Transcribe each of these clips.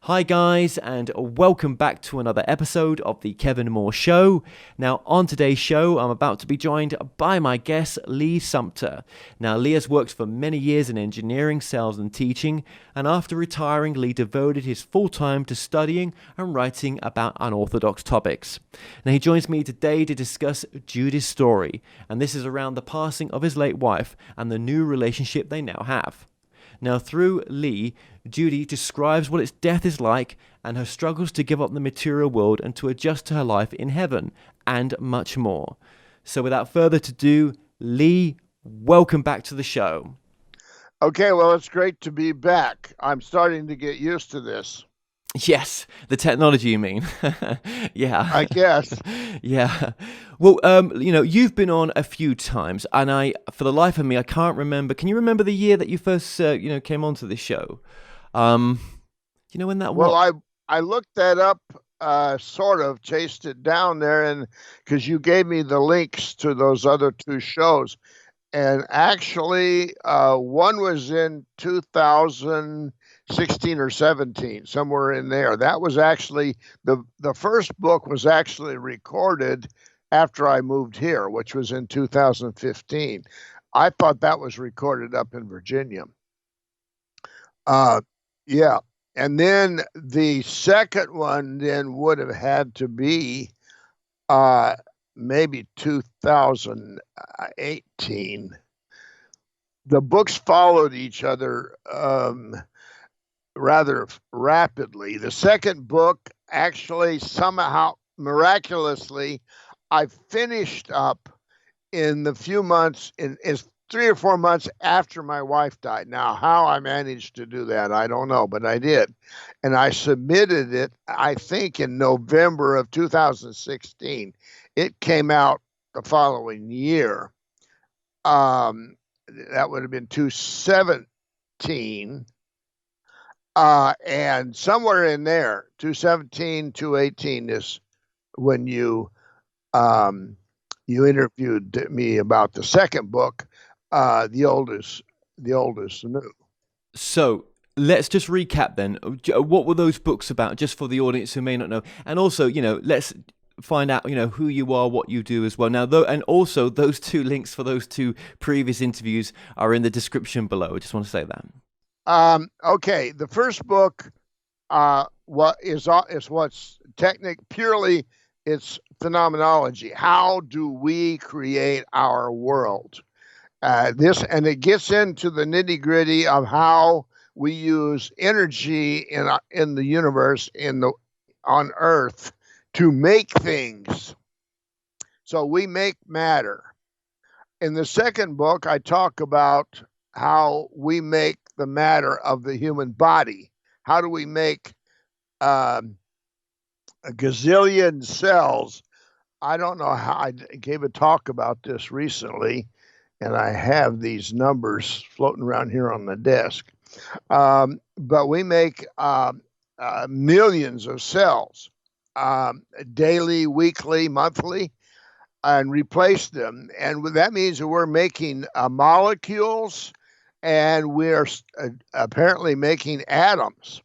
Hi guys, and welcome back to another episode of the Kevin Moore Show. Now, on today's show, I'm about to be joined by my guest, Lee Sumpter. Now, Lee has worked for many years in engineering, sales, and teaching, and after retiring, Lee devoted his full time to studying and writing about unorthodox topics. Now, he joins me today to discuss Judy's story, and this is around the passing of his late wife and the new relationship they now have. Now, through Lee, Judy describes what its death is like and her struggles to give up the material world and to adjust to her life in heaven, and much more. So without further ado, Lee, welcome back to the show. Okay, well, it's great to be back. I'm starting to get used to this. Yes, the technology, you mean? Yeah. I guess. Yeah. Well, you've been on a few times, and for the life of me, I can't remember. Can you remember the year that you first, came onto this show? You know when that was? Well, I looked that up, sort of chased it down there, and because you gave me the links to those other two shows, and actually, one was in 2016 or 17, somewhere in there. That was actually the first book was actually recorded after I moved here, which was in 2015. I thought that was recorded up in Virginia. Yeah. And then the second one then would have had to be maybe 2018. The books followed each other rather rapidly. The second book, actually, somehow miraculously, I finished up in the few months, in 3 or 4 months after my wife died. Now, how I managed to do that, I don't know, but I did. And I submitted it, I think, in November of 2016. It came out the following year. That would have been 2017. And somewhere in there, 2017, 2018 is when you interviewed me about the second book, the oldest new. So let's just recap then. What were those books about, just for the audience who may not know? And also, let's find out, who you are, what you do as well. Now, and also those two links for those two previous interviews are in the description below. I just want to say that. Okay, the first book, is what's purely it's phenomenology. How do we create our world? And it gets into the nitty gritty of how we use energy in the universe, on Earth, to make things. So we make matter. In the second book, I talk about how we make the matter of the human body. How do we make a gazillion cells? I don't know how. I gave a talk about this recently, and I have these numbers floating around here on the desk. But we make millions of cells daily, weekly, monthly, and replace them. And that means that we're making molecules, and we're apparently making atoms.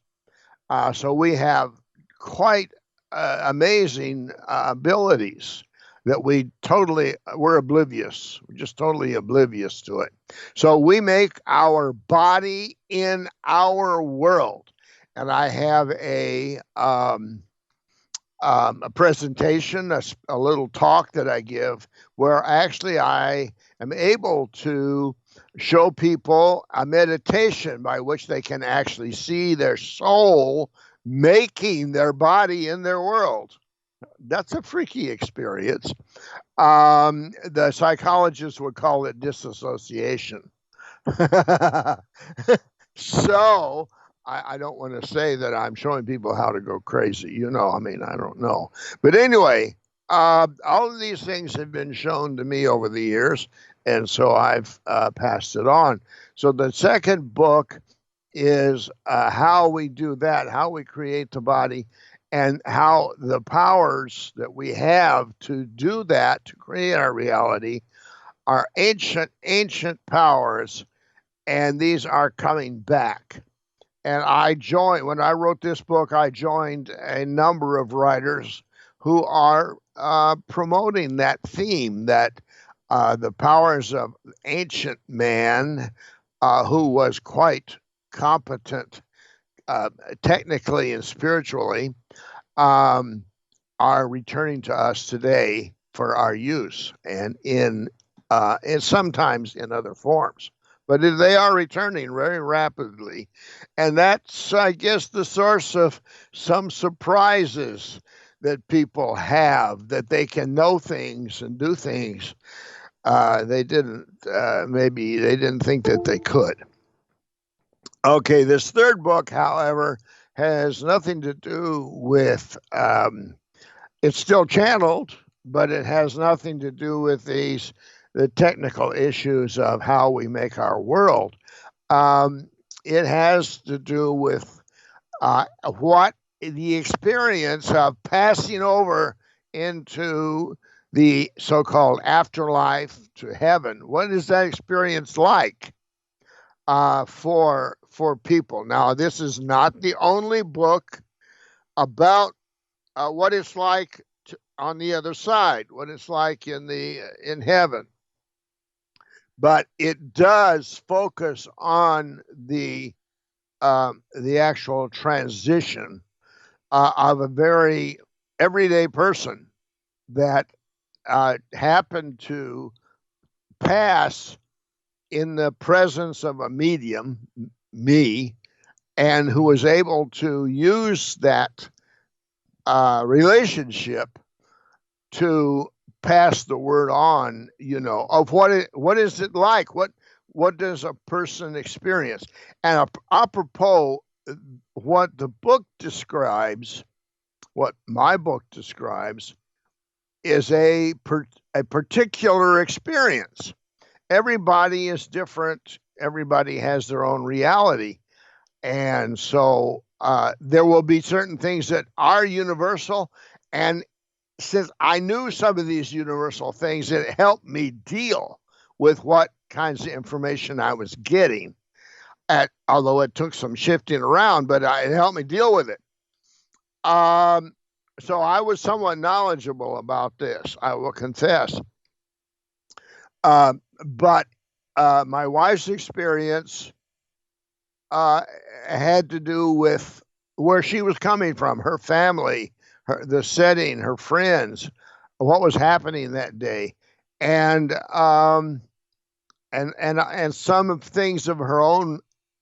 So we have quite amazing abilities that we're oblivious. We're just totally oblivious to it. So we make our body in our world. And I have a presentation, a little talk that I give, where actually I am able to show people a meditation by which they can actually see their soul making their body in their world. That's a freaky experience. The psychologists would call it disassociation. So I don't want to say that I'm showing people how to go crazy. I don't know. But anyway, all of these things have been shown to me over the years, and so I've passed it on. So the second book is how we do that, how we create the body, and how the powers that we have to do that, to create our reality, are ancient powers, and these are coming back. And when I wrote this book, I joined a number of writers who are promoting that theme, that the powers of ancient man, who was quite competent technically and spiritually, um, are returning to us today for our use, and sometimes in other forms. But they are returning very rapidly, and that's, I guess, the source of some surprises that people have, that they can know things and do things they didn't maybe they didn't think that they could. Okay, this third book, however, has nothing to do with it's still channeled, but it has nothing to do with the technical issues of how we make our world. It has to do with what the experience of passing over into the so-called afterlife to heaven. What is that experience like for people? Now, this is not the only book about what it's like on the other side, what it's like in heaven, but it does focus on the actual transition of a very everyday person that happened to pass in the presence of a medium, me, and who was able to use that relationship to pass the word on, of what is it like? What does a person experience? And apropos, what the book describes, what my book describes, is a particular experience. Everybody is different. Everybody has their own reality. And so there will be certain things that are universal. And since I knew some of these universal things, it helped me deal with what kinds of information I was getting, although it took some shifting around, but it helped me deal with it. So I was somewhat knowledgeable about this, I will confess. But my wife's experience had to do with where she was coming from, her family, the setting, her friends, what was happening that day, and some of things of her own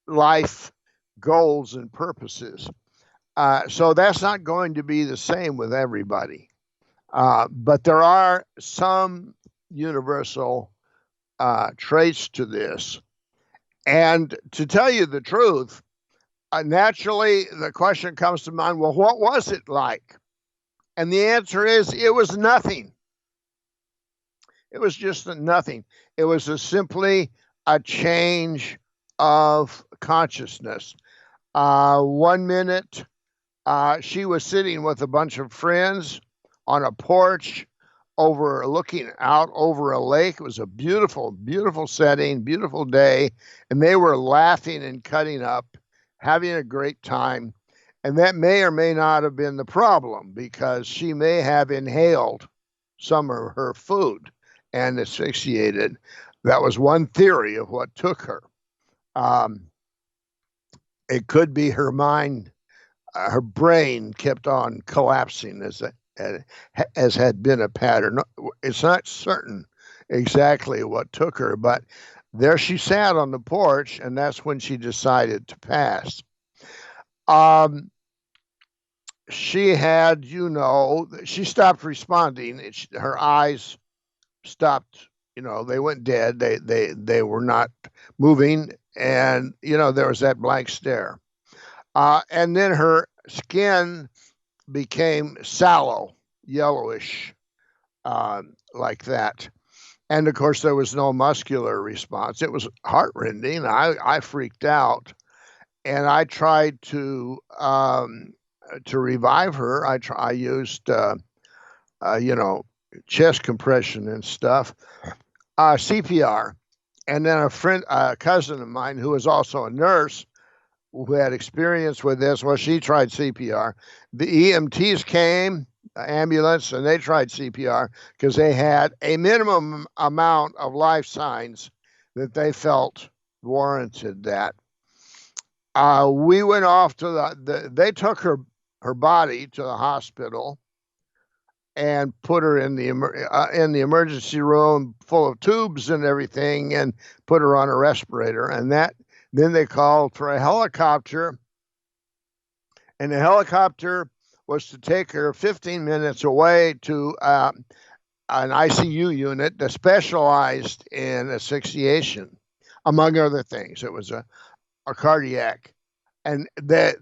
life goals and purposes. So that's not going to be the same with everybody, but there are some universal traits to this. And to tell you the truth, naturally the question comes to mind, well, what was it like? And the answer is, it was nothing. It was just nothing. It was simply a change of consciousness. 1 minute, she was sitting with a bunch of friends on a porch looking out over a lake. It was a beautiful, beautiful setting, beautiful day. And they were laughing and cutting up, having a great time. And that may or may not have been the problem, because she may have inhaled some of her food and asphyxiated. That was one theory of what took her. It could be her mind, her brain kept on collapsing as had been a pattern. It's not certain exactly what took her, but there she sat on the porch, and that's when she decided to pass. She had, she stopped responding. Her eyes stopped, they went dead. They were not moving, and there was that blank stare. And then her skin became sallow, yellowish, like that. And of course, there was no muscular response. It was heartrending. I freaked out, and I tried to revive her. I used, chest compression and stuff, CPR. And then a cousin of mine who was also a nurse, who had experience with this. Well, she tried CPR. The EMTs came, the ambulance, and they tried CPR because they had a minimum amount of life signs that they felt warranted that. We went off to they took her body to the hospital and put her in the emergency room full of tubes and everything, and put her on a respirator. And then they called for a helicopter, and the helicopter was to take her 15 minutes away to an ICU unit that specialized in asphyxiation, among other things. It was a cardiac. And the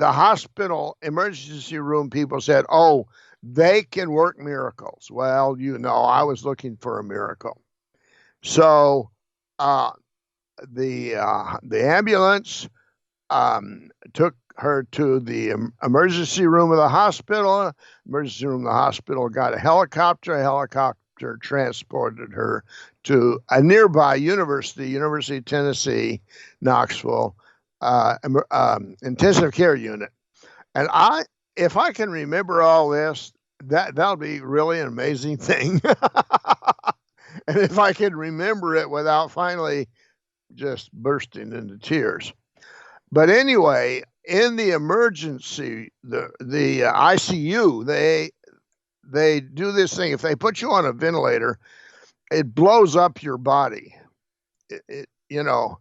hospital emergency room people said, "Oh, they can work miracles." Well, I was looking for a miracle. So the ambulance took her to the emergency room of the hospital. Emergency room of the hospital got a helicopter. A helicopter transported her to a nearby University of Tennessee, Knoxville, intensive care unit. And if I can remember all this, that'll be really an amazing thing. And if I can remember it without finally just bursting into tears. But anyway, in the emergency, the ICU, they do this thing. If they put you on a ventilator, it blows up your body. Your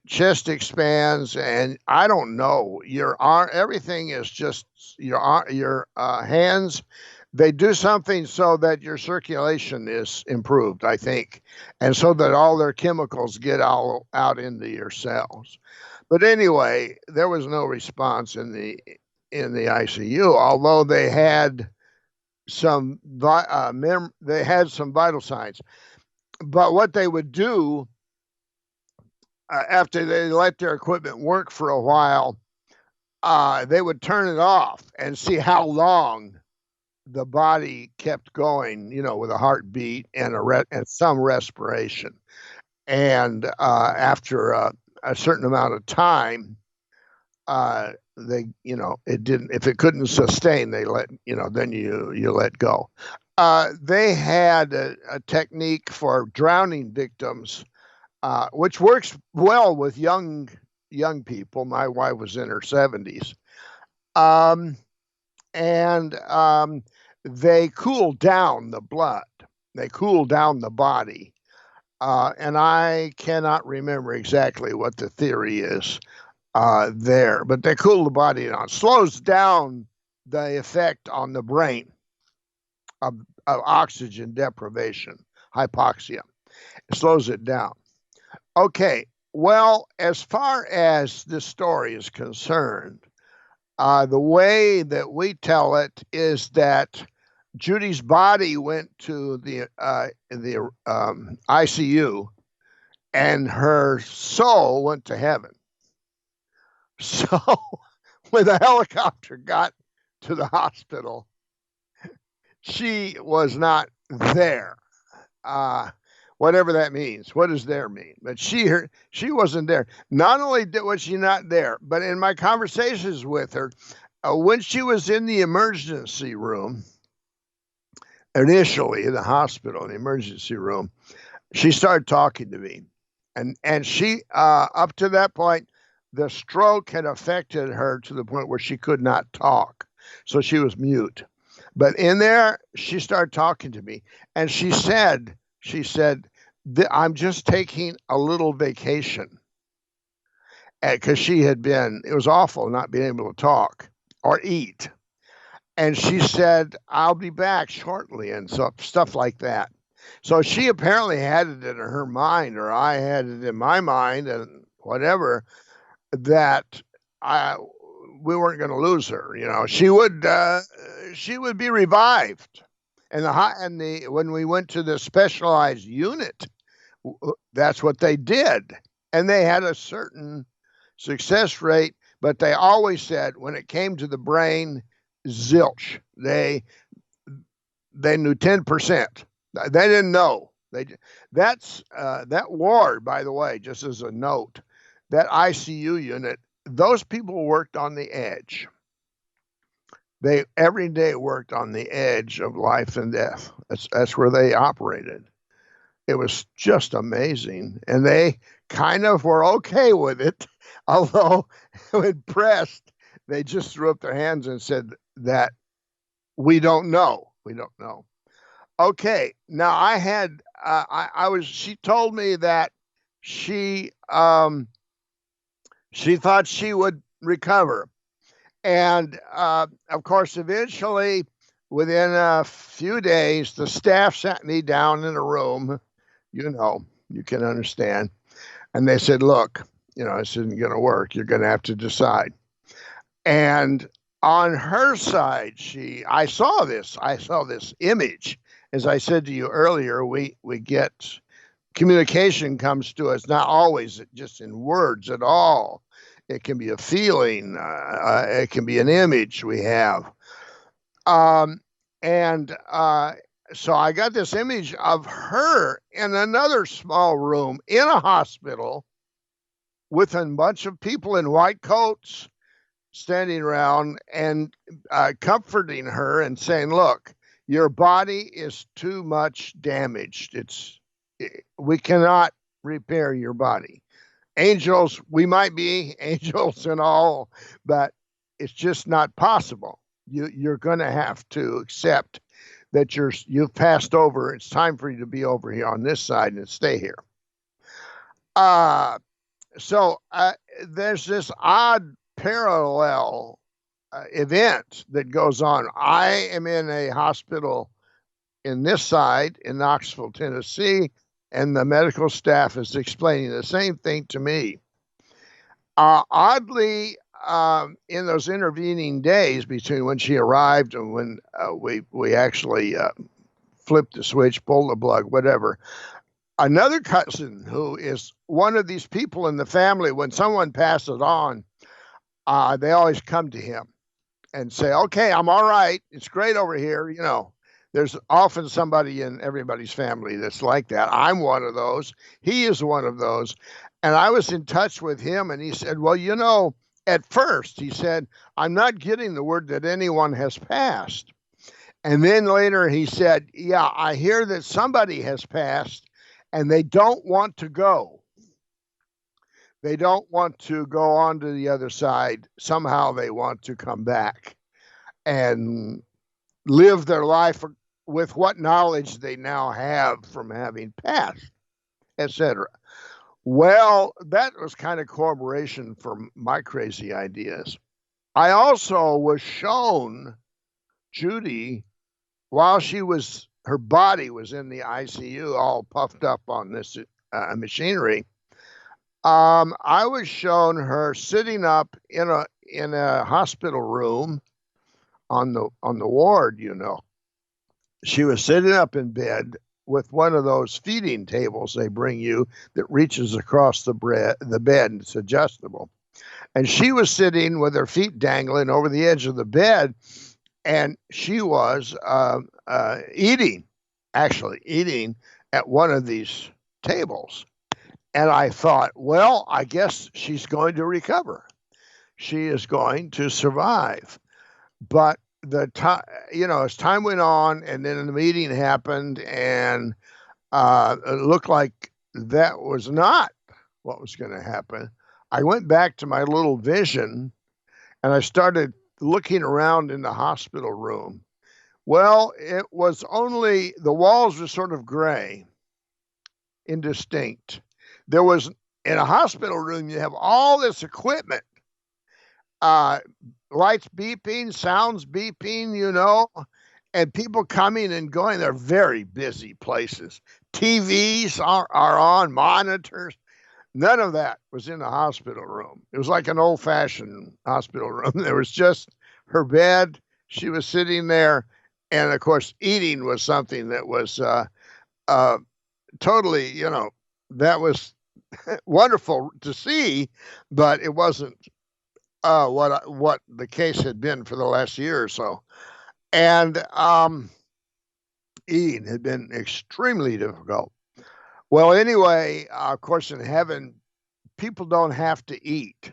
chest expands, and I don't know, your arm, everything is just your hands. They do something so that your circulation is improved, I think, and so that all their chemicals get all out into your cells. But anyway, there was no response in the ICU, although they had some vital signs. But what they would do after they let their equipment work for a while, they would turn it off and see how long the body kept going, with a heartbeat and and some respiration. And after a certain amount of time, it didn't. If it couldn't sustain, they then you let go. They had a technique for drowning victims, which works well with young people. My wife was in her 70s. They cool down the blood. They cool down the body. And I cannot remember exactly what the theory is there, but they cool the body down. Slows down the effect on the brain of oxygen deprivation, hypoxia. It slows it down. Okay, well, as far as this story is concerned, the way that we tell it is that Judy's body went to the ICU, and her soul went to heaven. So when the helicopter got to the hospital, she was not there. Whatever that means. What does there mean? But she wasn't there. Not only was she not there, but in my conversations with her, when she was in the emergency room, initially in the hospital, in the emergency room, she started talking to me. And she, up to that point, the stroke had affected her to the point where she could not talk. So she was mute. But in there, she started talking to me. And she said, "I'm just taking a little vacation." Because it was awful not being able to talk or eat. And she said, "I'll be back shortly," and stuff like that. So she apparently had it in her mind, or I had it in my mind, and whatever, that we weren't going to lose her. She would be revived. And when we went to the specialized unit, that's what they did, and they had a certain success rate. But they always said when it came to the brain, zilch. They knew 10%. They didn't know. That ward, by the way, just as a note, that ICU unit, those people worked on the edge. They every day worked on the edge of life and death. That's where they operated. It was just amazing. And they kind of were okay with it, although when pressed, they just threw up their hands and said that we don't know. We don't know. Okay. Now she told me that she thought she would recover. And of course, eventually, within a few days, the staff sat me down in a room. You can understand. And they said, look, this isn't going to work. You're going to have to decide. And on her side, I saw this image. As I said to you earlier, we get communication comes to us not always just in words at all. It can be a feeling. It can be an image we have. So I got this image of her in another small room in a hospital with a bunch of people in white coats standing around and comforting her and saying, look, your body is too much damaged. We cannot repair your body. Angels, we might be angels and all, but it's just not possible. You're going to have to accept that you've passed over. It's time for you to be over here on this side and stay here. So there's this odd parallel event that goes on. I am in a hospital in this side in Knoxville, Tennessee, and the medical staff is explaining the same thing to me. Oddly, in those intervening days between when she arrived and when we actually flipped the switch, pulled the plug, whatever, another cousin who is one of these people in the family, when someone passes on, they always come to him and say, okay, I'm all right. It's great over here. There's often somebody in everybody's family that's like that. I'm one of those. He is one of those. And I was in touch with him, and he said, well, at first, he said, I'm not getting the word that anyone has passed. And then later he said, yeah, I hear that somebody has passed, and they don't want to go. They don't want to go on to the other side. Somehow they want to come back and live their life with what knowledge they now have from having passed, etc. Well, that was kind of corroboration for my crazy ideas. I also was shown Judy while her body was in the ICU, all puffed up on this machinery. I was shown her sitting up in a hospital room on the ward. She was sitting up in bed with one of those feeding tables they bring you that reaches across the bed and it's adjustable. And she was sitting with her feet dangling over the edge of the bed, and she was eating at one of these tables. And I thought, well, I guess she's going to recover. She is going to survive. But as time went on, and then the meeting happened, and it looked like that was not what was going to happen. I went back to my little vision, and I started looking around in the hospital room. Well, it was only the walls were sort of gray, indistinct. There was, in a hospital room, you have all this equipment, lights beeping, sounds beeping, and people coming and going. They're very busy places. TVs are on, monitors. None of that was in the hospital room. It was like an old-fashioned hospital room. There was just her bed. She was sitting there. And, of course, eating was something that was totally, that was wonderful to see, but it wasn't what the case had been for the last year or so. And eating had been extremely difficult. Well, anyway, of course, in heaven, people don't have to eat.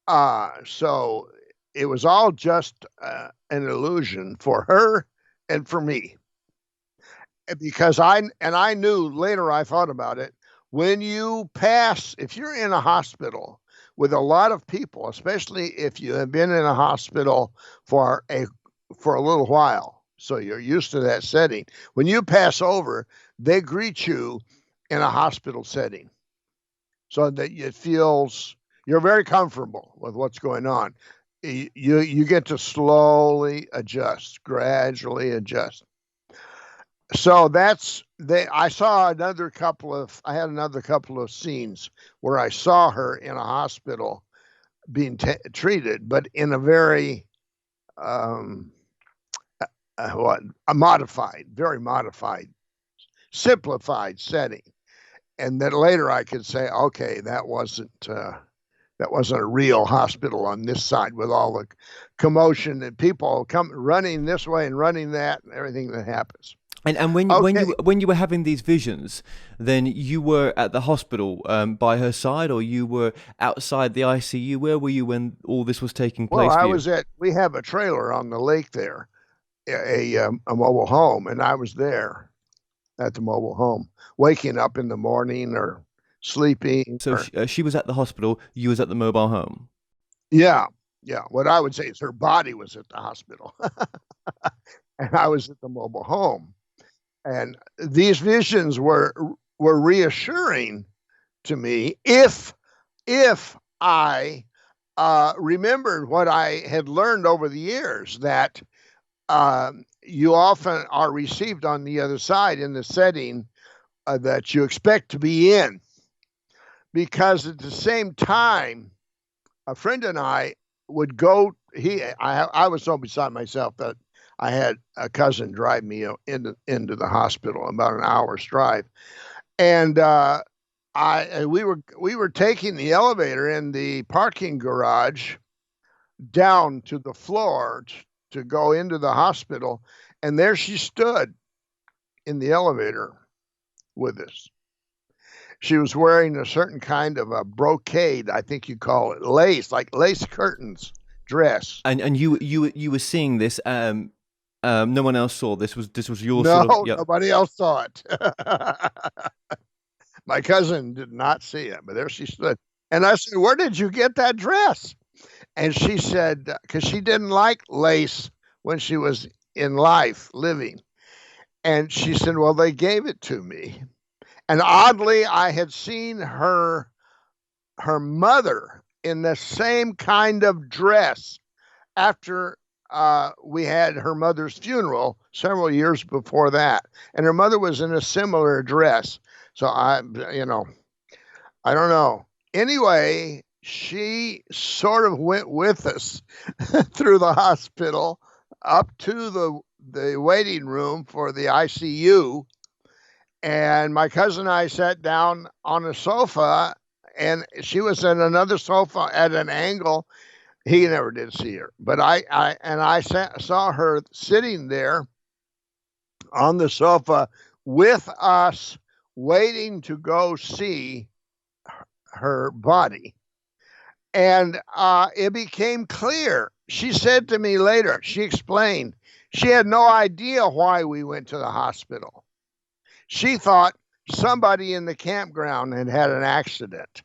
So it was all just an illusion for her and for me. Because I knew later, I thought about it. When you pass, if you're in a hospital with a lot of people, especially if you have been in a hospital for a little while, so you're used to that setting. When you pass over, they greet you in a hospital setting, so that it feels you're very comfortable with what's going on. You get to slowly adjust, gradually adjust. So I had another couple of scenes where I saw her in a hospital being treated, but in a very very modified, simplified setting. And then later I could say, okay, that wasn't a real hospital on this side, with all the commotion and people come running this way and running that and everything that happens. And when you were having these visions, then you were at the hospital by her side, or you were outside the ICU? Where were you when all this was taking place? Well, we have a trailer on the lake there, a mobile home, and I was there at the mobile home, waking up in the morning or sleeping. So she was at the hospital, you was at the mobile home? Yeah. What I would say is her body was at the hospital, and I was at the mobile home. And these visions were reassuring to me if I remembered what I had learned over the years, that you often are received on the other side in the setting that you expect to be in. Because at the same time, a friend and I would go. I was so beside myself that I had a cousin drive me into the hospital, about an hour's drive, and we were taking the elevator in the parking garage down to the floor to go into the hospital, and there she stood in the elevator with us. She was wearing a certain kind of a brocade, I think you call it, lace, like lace curtains dress. And you were seeing this. No one else saw this. This was your no, sort of. Yep. Nobody else saw it. My cousin did not see it, but there she stood. And I said, "Where did you get that dress?" And she said, because she didn't like lace when she was in life, living. And she said, "Well, they gave it to me." And oddly, I had seen her mother in the same kind of dress after we had her mother's funeral several years before that. And her mother was in a similar dress. So I don't know. Anyway, she sort of went with us through the hospital up to the waiting room for the ICU. And my cousin and I sat down on a sofa, and she was in another sofa at an angle. He never did see her, but I saw her sitting there on the sofa with us, waiting to go see her body. And it became clear. She said to me later, she explained, she had no idea why we went to the hospital. She thought somebody in the campground had an accident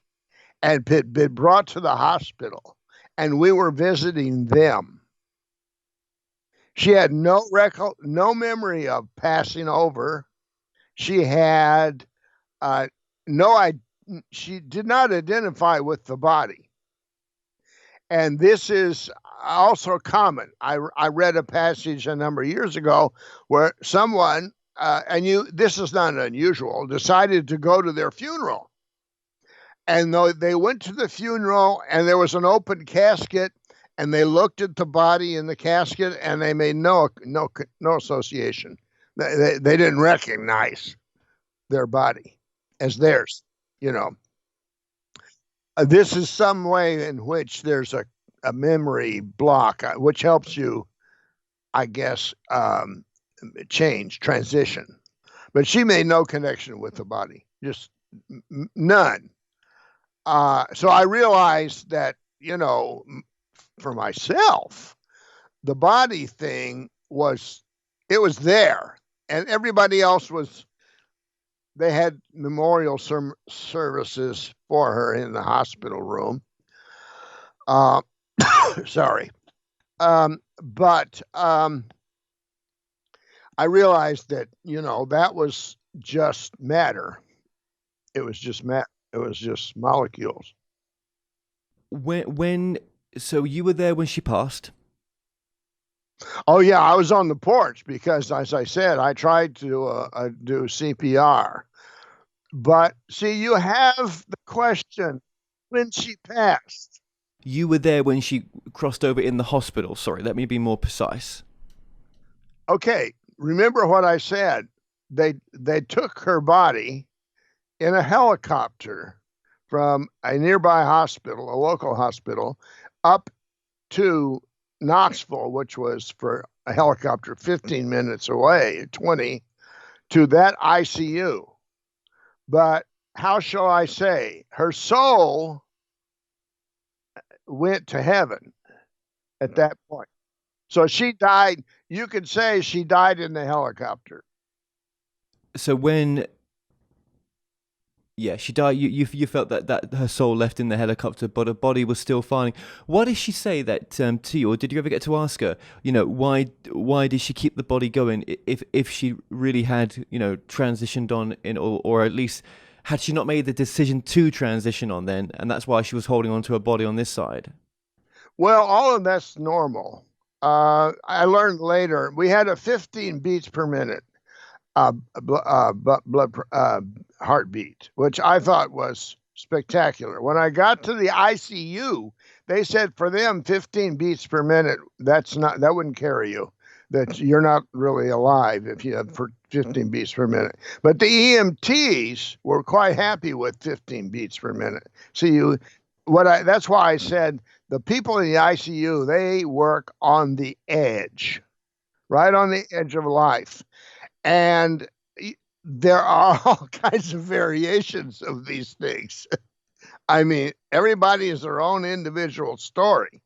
and been brought to the hospital, and we were visiting them. She had no memory of passing over. She had she did not identify with the body. And this is also common. I read a passage a number of years ago where someone, this is not unusual, decided to go to their funeral. And they went to the funeral, and there was an open casket, and they looked at the body in the casket, and they made no association. They didn't recognize their body as theirs. This is some way in which there's a memory block, which helps you, I guess, transition. But she made no connection with the body, just none. So I realized that, for myself, the body thing it was there, and everybody else they had memorial services for her in the hospital room. Uh, sorry. But I realized that, that was just matter. It was just it was just molecules. So you were there when she passed? Oh yeah, I was on the porch because, as I said, I tried to do CPR. But see, you have the question when she passed. You were there when she crossed over in the hospital. Sorry, let me be more precise. Okay, remember what I said. They took her body in a helicopter from a nearby hospital, a local hospital, up to Knoxville, which was for a helicopter 15 minutes away, 20, to that ICU. But how shall I say? Her soul went to heaven at that point. So she died. You could say she died in the helicopter. So she died. You felt that her soul left in the helicopter, but her body was still flying. Why did she say that to you, or did you ever get to ask her? Why did she keep the body going if she really had transitioned on in, or at least had she not made the decision to transition on then, and that's why she was holding on to her body on this side? Well, all of that's normal. I learned later we had a 15 beats per minute blood heartbeat, which I thought was spectacular. When I got to the ICU, they said for them 15 beats per minute, that wouldn't carry you. That you're not really alive if you have 15 beats per minute. But the EMTs were quite happy with 15 beats per minute. So that's why I said the people in the ICU, they work on the edge, right on the edge of life. And there are all kinds of variations of these things. I mean, everybody is their own individual story.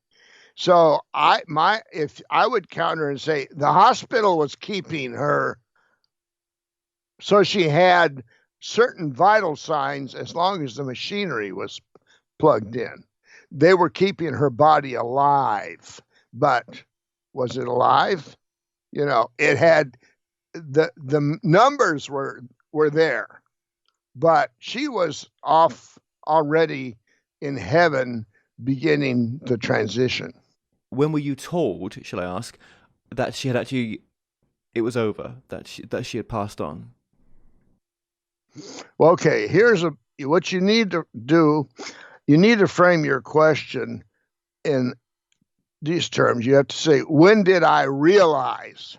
So if I would counter and say the hospital was keeping her, so she had certain vital signs as long as the machinery was plugged in. They were keeping her body alive, but was it alive? It had the numbers were there, but she was off already in heaven, beginning the transition. When were you told, shall I ask, that she had actually, it was over, that she had passed on? Well, okay, here's what you need to do. You need to frame your question in these terms. You have to say, when did I realize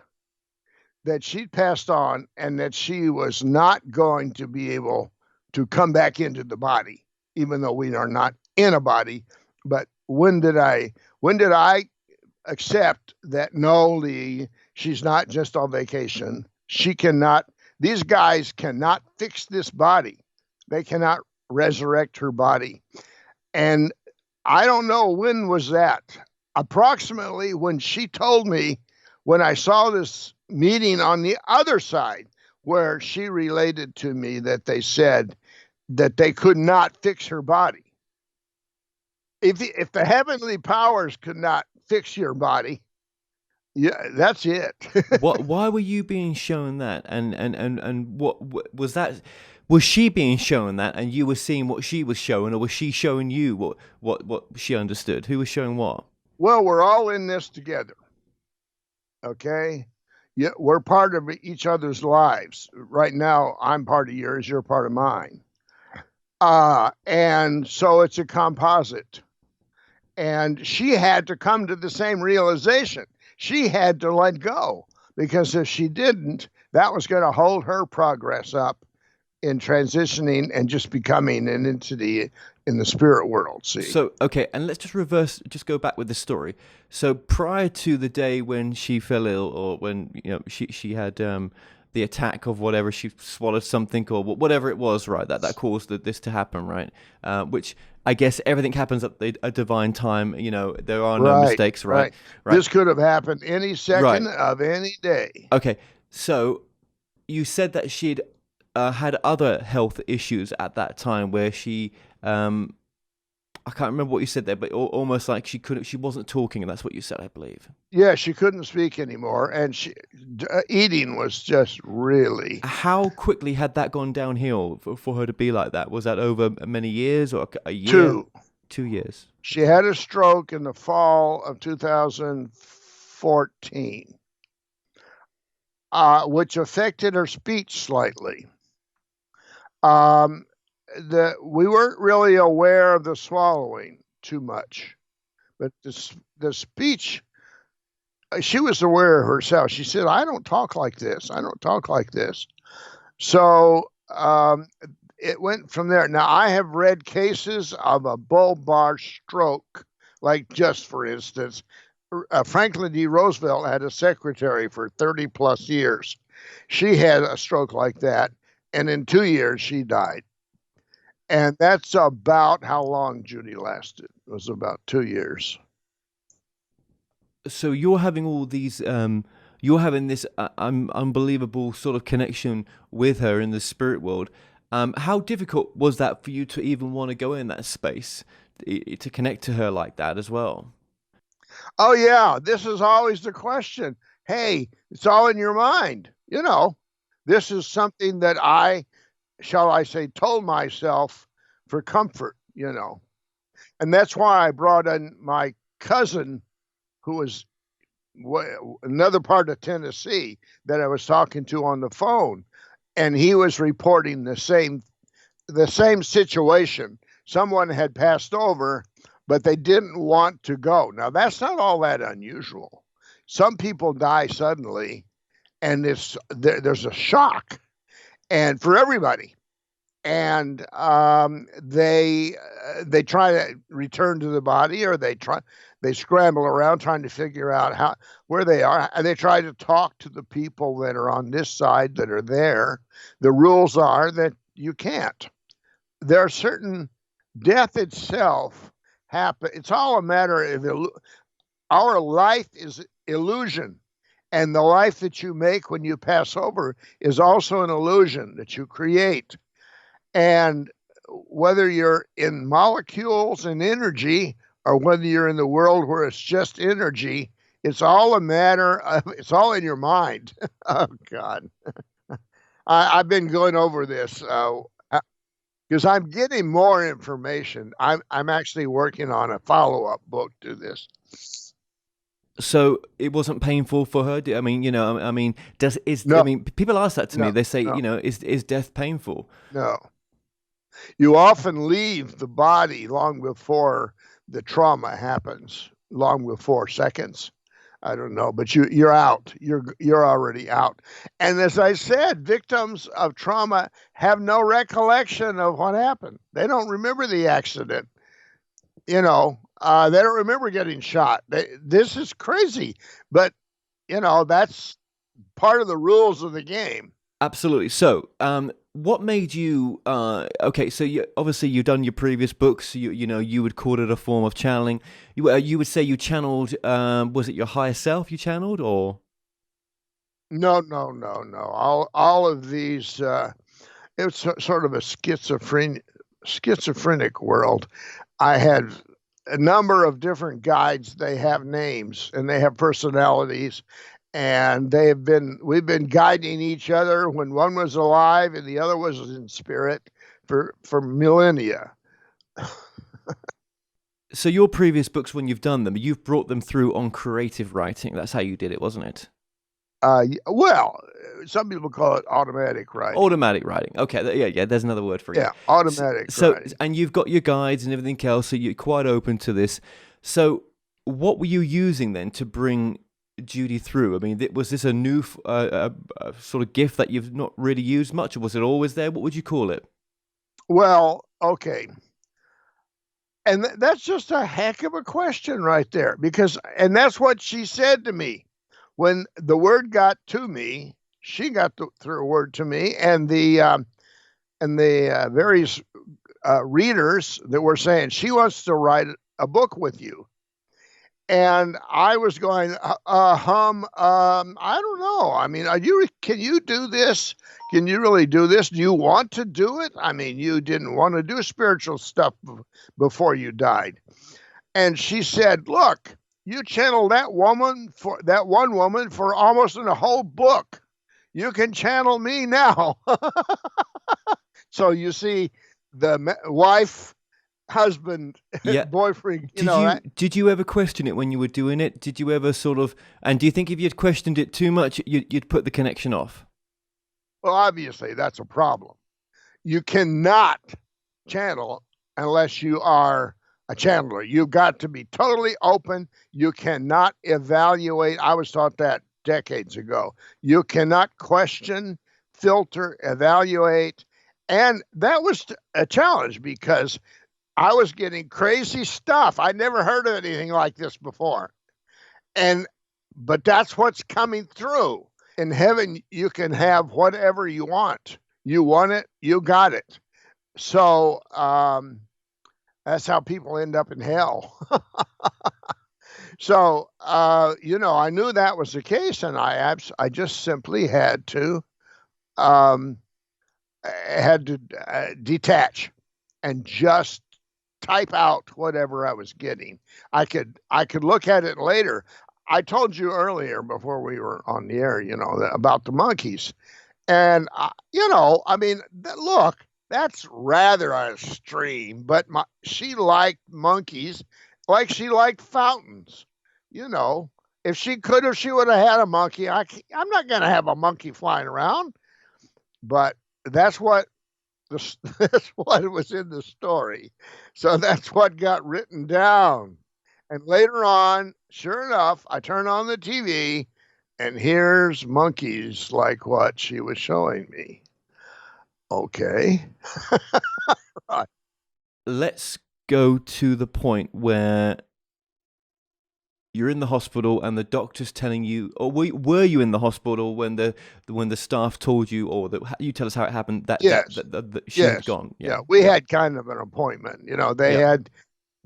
that she passed on and that she was not going to be able to come back into the body, even though we are not in a body? But when did I accept that no, Lee, she's not just on vacation. These guys cannot fix this body. They cannot resurrect her body. And I don't know when was that. Approximately when she told me, when I saw this meeting on the other side, where she related to me that they said that they could not fix her body. If the heavenly powers could not fix your body, yeah, that's it. Why were you being shown that? And what was that? Was she being shown that, and you were seeing what she was showing, or was she showing you what she understood? Who was showing what? Well, we're all in this together. Okay? Yeah, we're part of each other's lives. Right now, I'm part of yours, you're part of mine. And so it's a composite. And she had to come to the same realization. She had to let go, because if she didn't, that was going to hold her progress up in transitioning and just becoming an entity in the spirit world. See? So, okay, and let's just go back with the story. So prior to the day when she fell ill, or when she had the attack of whatever, she swallowed something or whatever it was, right? That caused this to happen, right? Which I guess everything happens at a divine time. You know, there are no mistakes, right? Right. This could have happened any second Right. of any day. Okay, so you said that she'd had other health issues at that time where she, I can't remember what you said there, but almost like she wasn't talking, and that's what you said, I believe. Yeah, she couldn't speak anymore, and eating was just really. How quickly had that gone downhill for her to be like that? Was that over many years or a year? 2 years. She had a stroke in the fall of 2014, which affected her speech slightly. We weren't really aware of the swallowing too much, but the speech, she was aware of herself. She said, "I don't talk like this. I don't talk like this." So it went from there. Now, I have read cases of a bulbar stroke, like just for instance, Franklin D. Roosevelt had a secretary for 30 plus years. She had a stroke like that, and in 2 years she died. And that's about how long Judy lasted. It was about 2 years. So you're having all these, you're having this unbelievable sort of connection with her in the spirit world. How difficult was that for you to even want to go in that space, to connect to her like that as well? Oh, yeah. This is always the question. Hey, it's all in your mind. You know, this is something that shall I say, told myself for comfort, you know. And that's why I brought in my cousin, who was another part of Tennessee that I was talking to on the phone. And he was reporting the same situation. Someone had passed over, but they didn't want to go. Now, that's not all that unusual. Some people die suddenly, and there's a shock, and for everybody. And they try to return to the body, or they scramble around trying to figure out where they are, and they try to talk to the people that are on this side that are there. The rules are that you can't. There are certain death itself happen. It's all a matter of our life is illusion, and the life that you make when you pass over is also an illusion that you create. And whether you're in molecules and energy, or whether you're in the world where it's just energy, it's all a matter of, it's all in your mind. Oh, God. I've been going over this because I'm getting more information. I'm actually working on a follow-up book to this. So it wasn't painful for her? I mean, no. I mean, people ask that to me. They say, no. Is death painful? No. You often leave the body long before the trauma happens, long before seconds. I don't know, but you're out. You're already out. And as I said, victims of trauma have no recollection of what happened. They don't remember the accident. They don't remember getting shot. This is crazy, but that's part of the rules of the game. Absolutely. So, what made you? Okay, so you've done your previous books. You would call it a form of channeling. You would say you channeled. Was it your higher self you channeled, or? No. All of these. It was sort of a schizophrenic world. I had a number of different guides. They have names and they have personalities. And we've been guiding each other when one was alive and the other was in spirit for millennia. So your previous books, when you've done them, you've brought them through on creative writing. That's how you did it, wasn't it? Well, some people call it automatic writing. Automatic writing. Okay, yeah. There's another word for it. Yeah, automatic writing. And you've got your guides and everything else, so you're quite open to this. So what were you using then to bring Judy through? I mean, was this a new sort of gift that you've not really used much, or was it always there? What would you call it? Well, okay. And that's just a heck of a question right there, and that's what she said to me. When the word got to me, she got through word to me, and the various readers that were saying she wants to write a book with you. And I was going, I don't know. I mean, can you do this? Can you really do this? Do you want to do it? I mean, you didn't want to do spiritual stuff before you died. And she said, look, you channeled that one woman for almost in a whole book. You can channel me now. So you see the wife, husband, Yeah. boyfriend, Did you ever question it when you were doing it? Did you ever sort of, and do you think if you'd questioned it too much, you'd put the connection off? Well, obviously that's a problem. You cannot channel unless you are a channeler. You've got to be totally open. You cannot evaluate. I was taught that decades ago. You cannot question, filter, evaluate. And that was a challenge because I was getting crazy stuff. I'd never heard of anything like this before. But that's what's coming through. In heaven, you can have whatever you want. You want it, you got it. So that's how people end up in hell. So, I knew that was the case, and I just simply had to detach and just type out whatever I was getting. I could look at it later. I told you earlier before we were on the air, about the monkeys. And, I mean, look, that's rather extreme, but she liked monkeys like she liked fountains. If she could have, she would have had a monkey. I'm not going to have a monkey flying around, but that's what that's what was in the story. So that's what got written down. And later on, sure enough, I turn on the TV and here's monkeys like what she was showing me. Okay. Right. Let's go to the point where you're in the hospital and the doctor's telling you, or were you in the hospital when the staff told you, or you tell us how it happened that she had gone? Yeah, we had kind of an appointment.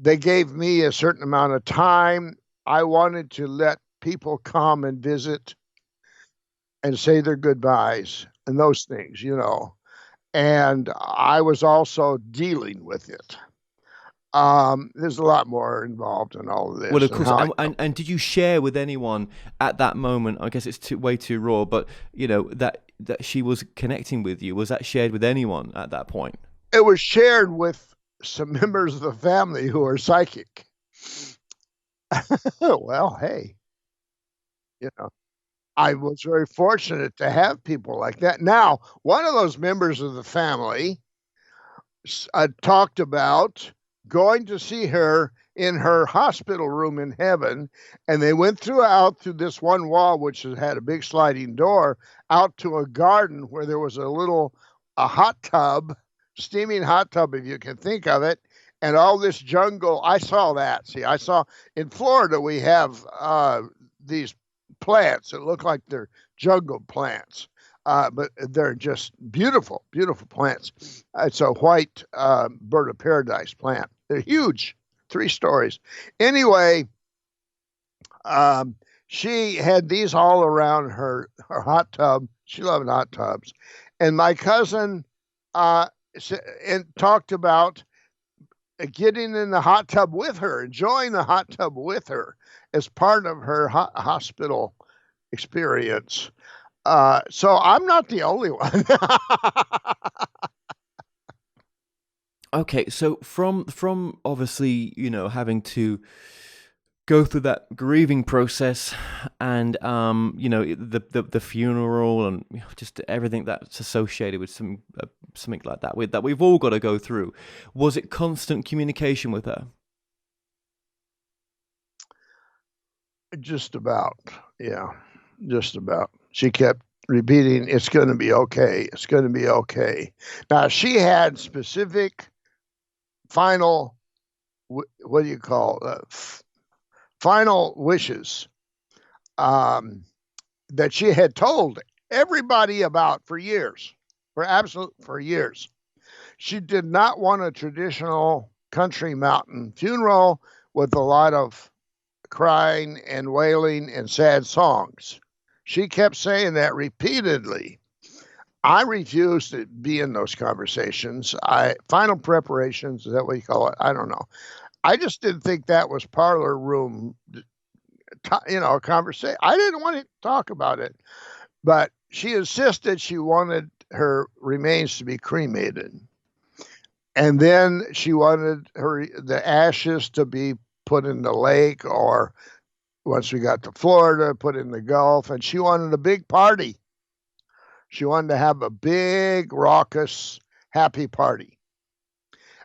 They gave me a certain amount of time. I wanted to let people come and visit and say their goodbyes and those things, and I was also dealing with it. There's a lot more involved in all of this. Well, of course. And did you share with anyone at that moment? I guess it's way too raw, but that she was connecting with you. Was that shared with anyone at that point? It was shared with some members of the family who are psychic. Well, hey, I was very fortunate to have people like that. Now, one of those members of the family talked about going to see her in her hospital room in heaven, and they went through this one wall, which had a big sliding door, out to a garden where there was a hot tub, steaming hot tub, if you can think of it, and all this jungle. I saw that. See, I saw in Florida we have these plants that look like they're jungle plants. But they're just beautiful, beautiful plants. It's a white bird of paradise plant. They're huge, 3 stories. Anyway, she had these all around her hot tub. She loved hot tubs. And my cousin talked about getting in the hot tub with her, enjoying the hot tub with her as part of her hospital experience. So I'm not the only one. Okay, so from obviously, having to go through that grieving process and the funeral and just everything that's associated with something like that we've all got to go through, was it constant communication with her? Just about. Yeah, just about. She kept repeating, it's going to be okay. It's going to be okay. Now, she had specific final, what do you call final wishes that she had told everybody about for years, for years. She did not want a traditional country mountain funeral with a lot of crying and wailing and sad songs. She kept saying that repeatedly. I refused to be in those conversations. Final preparations, is that what you call it? I don't know. I just didn't think that was parlor room, conversation. I didn't want to talk about it, but she insisted she wanted her remains to be cremated. And then she wanted the ashes to be put in the lake, or once we got to Florida, put in the Gulf. And she wanted a big party. She wanted to have a big, raucous, happy party.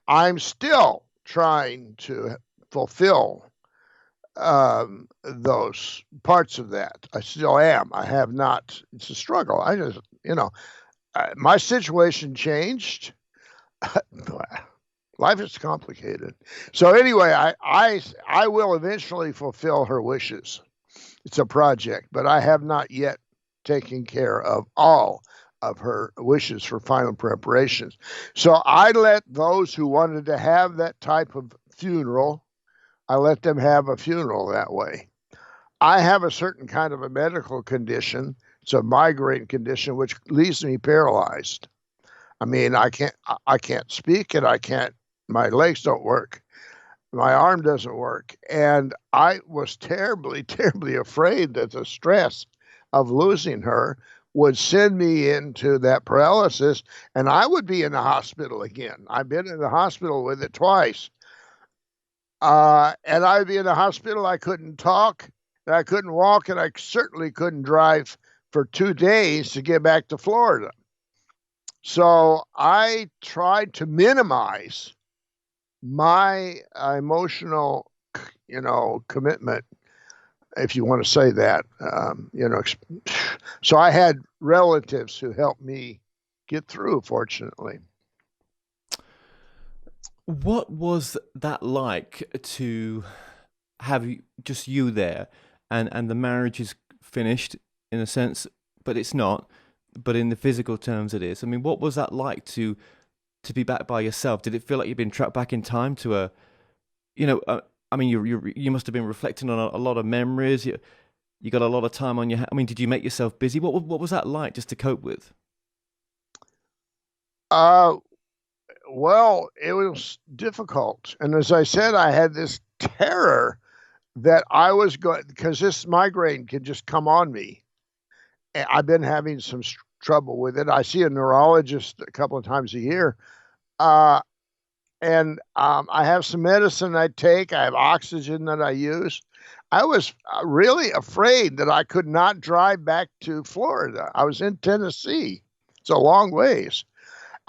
I'm still trying to fulfill those parts of that. I still am. I have not. It's a struggle. I just, my situation changed. Life is complicated. So anyway, I will eventually fulfill her wishes. It's a project, but I have not yet taken care of all of her wishes for final preparations. So I let those who wanted to have that type of funeral, I let them have a funeral that way. I have a certain kind of a medical condition. It's a migraine condition which leaves me paralyzed. I mean, I can't speak, and my legs don't work. My arm doesn't work. And I was terribly, terribly afraid that the stress of losing her would send me into that paralysis, and I would be in the hospital again. I've been in the hospital with it twice. And I'd be in the hospital. I couldn't talk, and I couldn't walk, and I certainly couldn't drive for 2 days to get back to Florida. So I tried to minimize my emotional, commitment, if you want to say that, So I had relatives who helped me get through, fortunately. What was that like to have just you there, and the marriage is finished in a sense, but it's not. But in the physical terms, it is. I mean, what was that like to be back by yourself? Did it feel like you've been trapped back in time to a, I mean, you must have been reflecting on a lot of memories. You got a lot of time on your hands. I mean, did you make yourself busy? What was that like just to cope with? Well, it was difficult, and as I said, I had this terror that I was going, because this migraine could just come on me. I've been having some trouble with it. I see a neurologist a couple of times a year. And I have some medicine I take. I have oxygen that I use. I was really afraid that I could not drive back to Florida. I was in Tennessee. It's a long ways.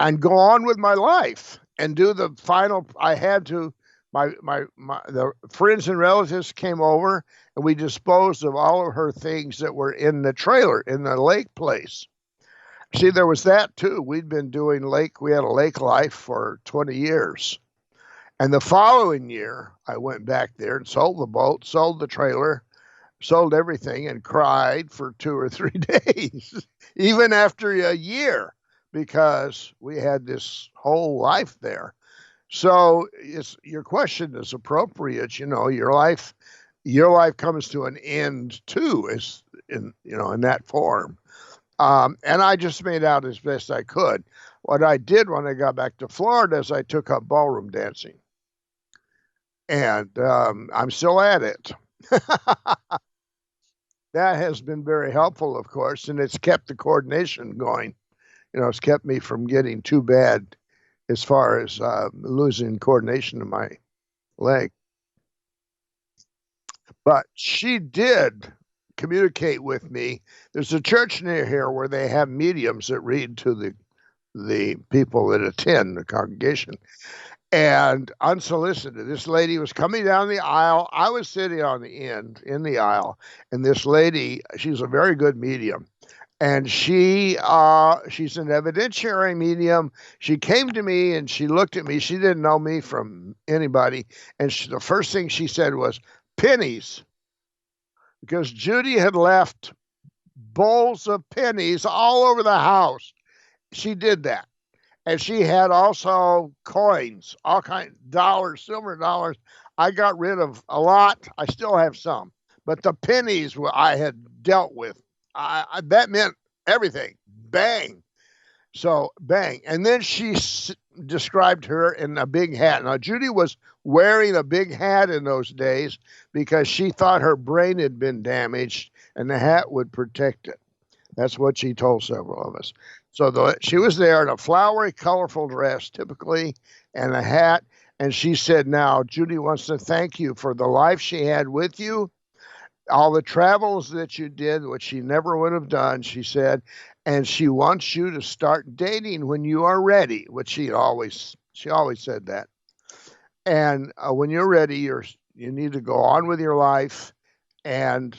And go on with my life and do the final. I had to, the friends and relatives came over, and we disposed of all of her things that were in the trailer in the lake place. See, there was that too. We had a lake life for 20 years. And the following year, I went back there and sold the boat, sold the trailer, sold everything, and cried for 2 or 3 days, even after a year, because we had this whole life there. So your question is appropriate. Your life comes to an end too, in that form. And I just made out as best I could. What I did when I got back to Florida is I took up ballroom dancing, and I'm still at it. That has been very helpful, of course, and it's kept the coordination going. It's kept me from getting too bad as far as losing coordination in my leg. But she did communicate with me. There's a church near here where they have mediums that read to the people that attend the congregation. And unsolicited, this lady was coming down the aisle. I was sitting on the end in the aisle, and this lady, she's a very good medium. And she's an evidentiary medium. She came to me and she looked at me. She didn't know me from anybody. And the first thing she said was, pennies. Because Judy had left bowls of pennies all over the house. She did that. And she had also coins, all kinds, dollars, silver dollars. I got rid of a lot. I still have some, but the pennies I had dealt with, that meant everything. Bang. So bang. And then she described her in a big hat. Now, Judy was wearing a big hat in those days because she thought her brain had been damaged and the hat would protect it. That's what she told several of us. So she was there in a flowery, colorful dress, typically, and a hat. And she said, now, Judy wants to thank you for the life she had with you, all the travels that you did, which she never would have done, she said. And she wants you to start dating when you are ready, which she always said that. And when you're ready, you need to go on with your life and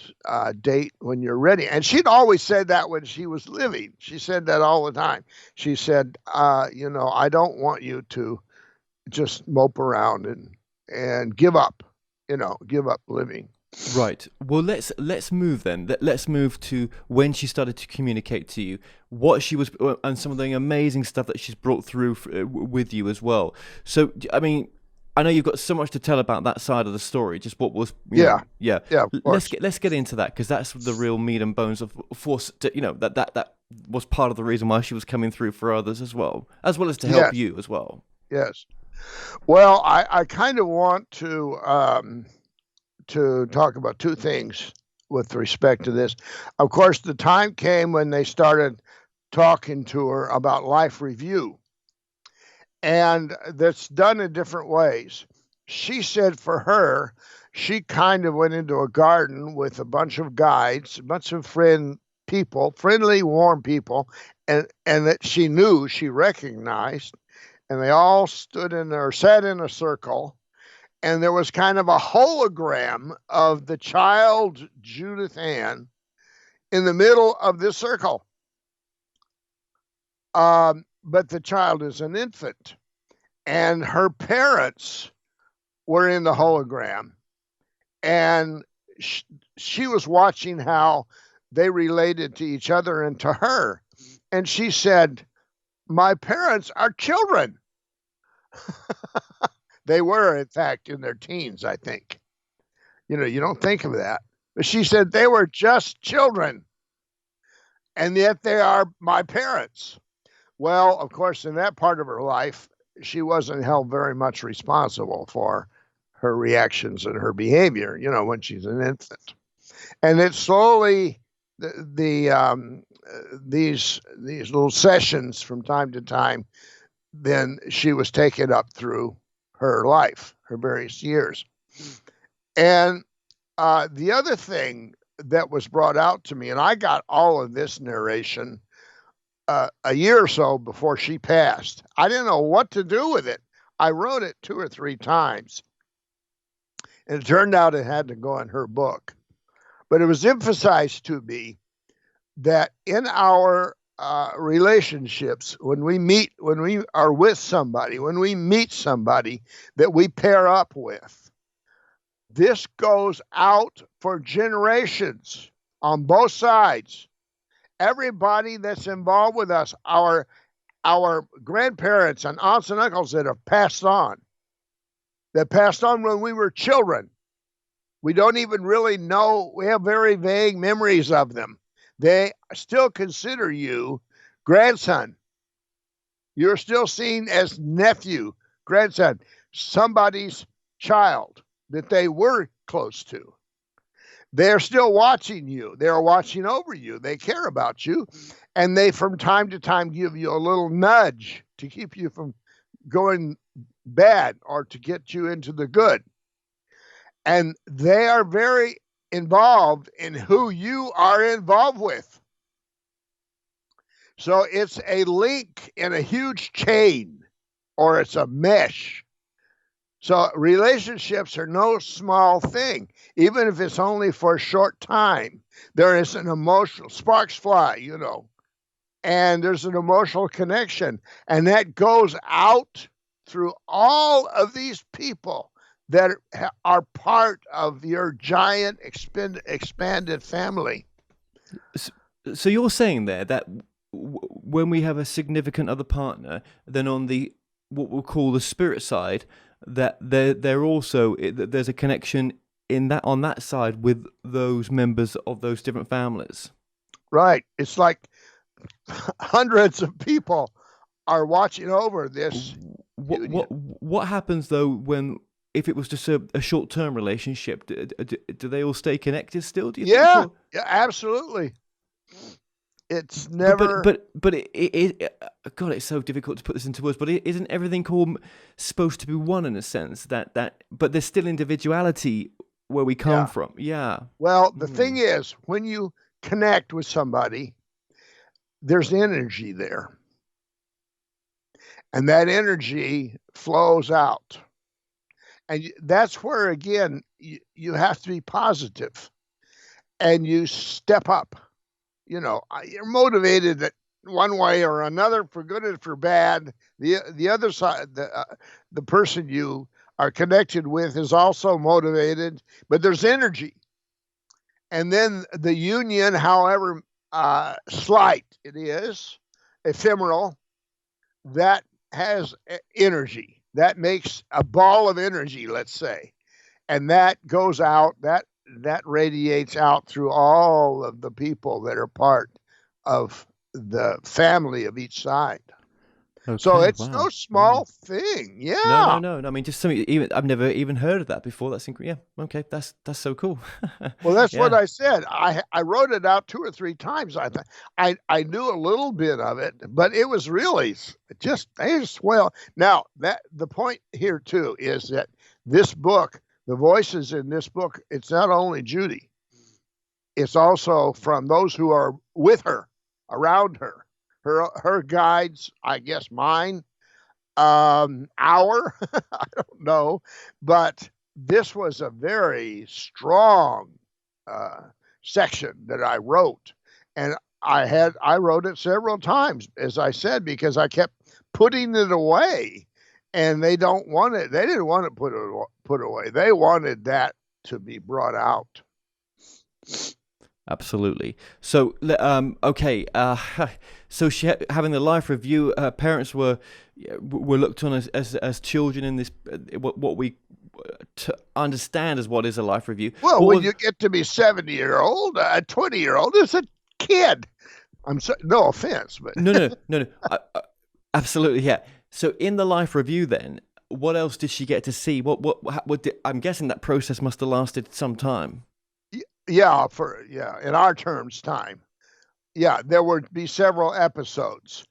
date when you're ready. And she'd always said that when she was living. She said that all the time. She said, I don't want you to just mope around and give up living. Right. Well, let's move then. Let's move to when she started to communicate to you, what she was, and some of the amazing stuff that she's brought through with you as well. So, I mean, I know you've got so much to tell about that side of the story. Just what was, yeah. Let's get into that, because that's the real meat and bones of force. That was part of the reason why she was coming through for others as well as to help you as well. Yes. Well, I kind of want to talk about two things with respect to this. Of course, the time came when they started talking to her about life review. And that's done in different ways. She said for her, she kind of went into a garden with a bunch of guides, a bunch of friendly, warm people, and that she knew, she recognized, and they all sat in a circle, and there was kind of a hologram of the child Judith Ann in the middle of this circle. But the child is an infant, and her parents were in the hologram, and she was watching how they related to each other and to her. And she said, my parents are children. They were, in fact, in their teens, I think. You don't think of that. But she said they were just children, and yet they are my parents. Well, of course, in that part of her life, she wasn't held very much responsible for her reactions and her behavior, when she's an infant. And it slowly, these little sessions from time to time, then she was taken up through her life, her various years. And the other thing that was brought out to me, and I got all of this narration a year or so before she passed. I didn't know what to do with it. I wrote it 2 or 3 times, and it turned out it had to go in her book. But it was emphasized to me that in our relationships, when we are with somebody, when we meet somebody that we pair up with, this goes out for generations on both sides. Everybody that's involved with us, our grandparents and aunts and uncles that passed on when we were children. We don't even really know. We have very vague memories of them. They still consider you grandson. You're still seen as nephew, grandson, somebody's child that they were close to. They're still watching you. They're watching over you. They care about you. And they, from time to time, give you a little nudge to keep you from going bad or to get you into the good. And they are very involved in who you are involved with. So it's a link in a huge chain, or it's a mesh. So relationships are no small thing, even if it's only for a short time. There is an emotional, sparks fly, and there's an emotional connection. And that goes out through all of these people that are part of your giant expanded family. So you're saying there that when we have a significant other partner, then on the what we'll call the spirit side, that they're also there's a connection in that on that side with those members of those different families. Right. It's like hundreds of people are watching over this union. What happens though when if it was just a short term relationship? Do they all stay connected still? Do you think? Yeah, yeah, absolutely. It's never. But God, it's so difficult to put this into words. But isn't everything all supposed to be one in a sense? But there's still individuality where we come from. Yeah. Well, the thing is, when you connect with somebody, there's energy there. And that energy flows out. And that's where, again, you have to be positive and you step up. You know, you're motivated that one way or another, for good or for bad. The other side, the person you are connected with is also motivated, but there's energy. And then the union, however slight it is, ephemeral, that has energy. That makes a ball of energy, let's say. And that goes out, that radiates out through all of the people that are part of the family of each side. Okay, so it's no small thing. Yeah. No. I mean, just something I've never even heard of that before. That's yeah. Okay, that's so cool. Well, that's what I said. I wrote it out 2 or 3 times. I knew a little bit of it, but it was really just well. Now that the point here too is that this book, the voices in this book, it's not only Judy, it's also from those who are with her, around her. Her guides, I guess mine, I don't know, but this was a very strong section that I wrote, and I wrote it several times, as I said, because I kept putting it away, and they don't want it. They didn't want it put away. They wanted that to be brought out. Absolutely. So, okay. So she having the life review. Her parents were looked on as children in this what we understand as what is a life review. Well, when you get to be 70-year-old, a 20-year-old is a kid. I'm sorry, no offense, but no. Absolutely, yeah. So in the life review, then, what else did she get to see? I'm guessing that process must have lasted some time. Yeah, in our terms, time. Yeah, there would be several episodes,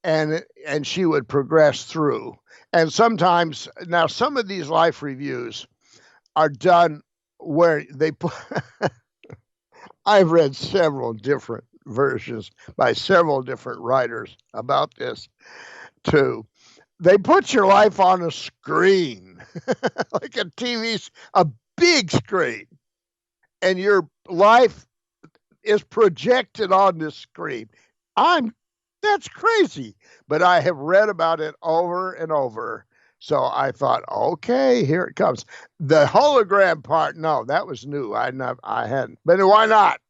and she would progress through. And sometimes, now some of these life reviews are done where they put. I've read several different versions by several different writers about this too. They put your life on a screen, like a big screen. And your life is projected on the screen. That's crazy. But I have read about it over and over. So I thought, okay, here it comes. The hologram part, no, that was new. I hadn't. But why not?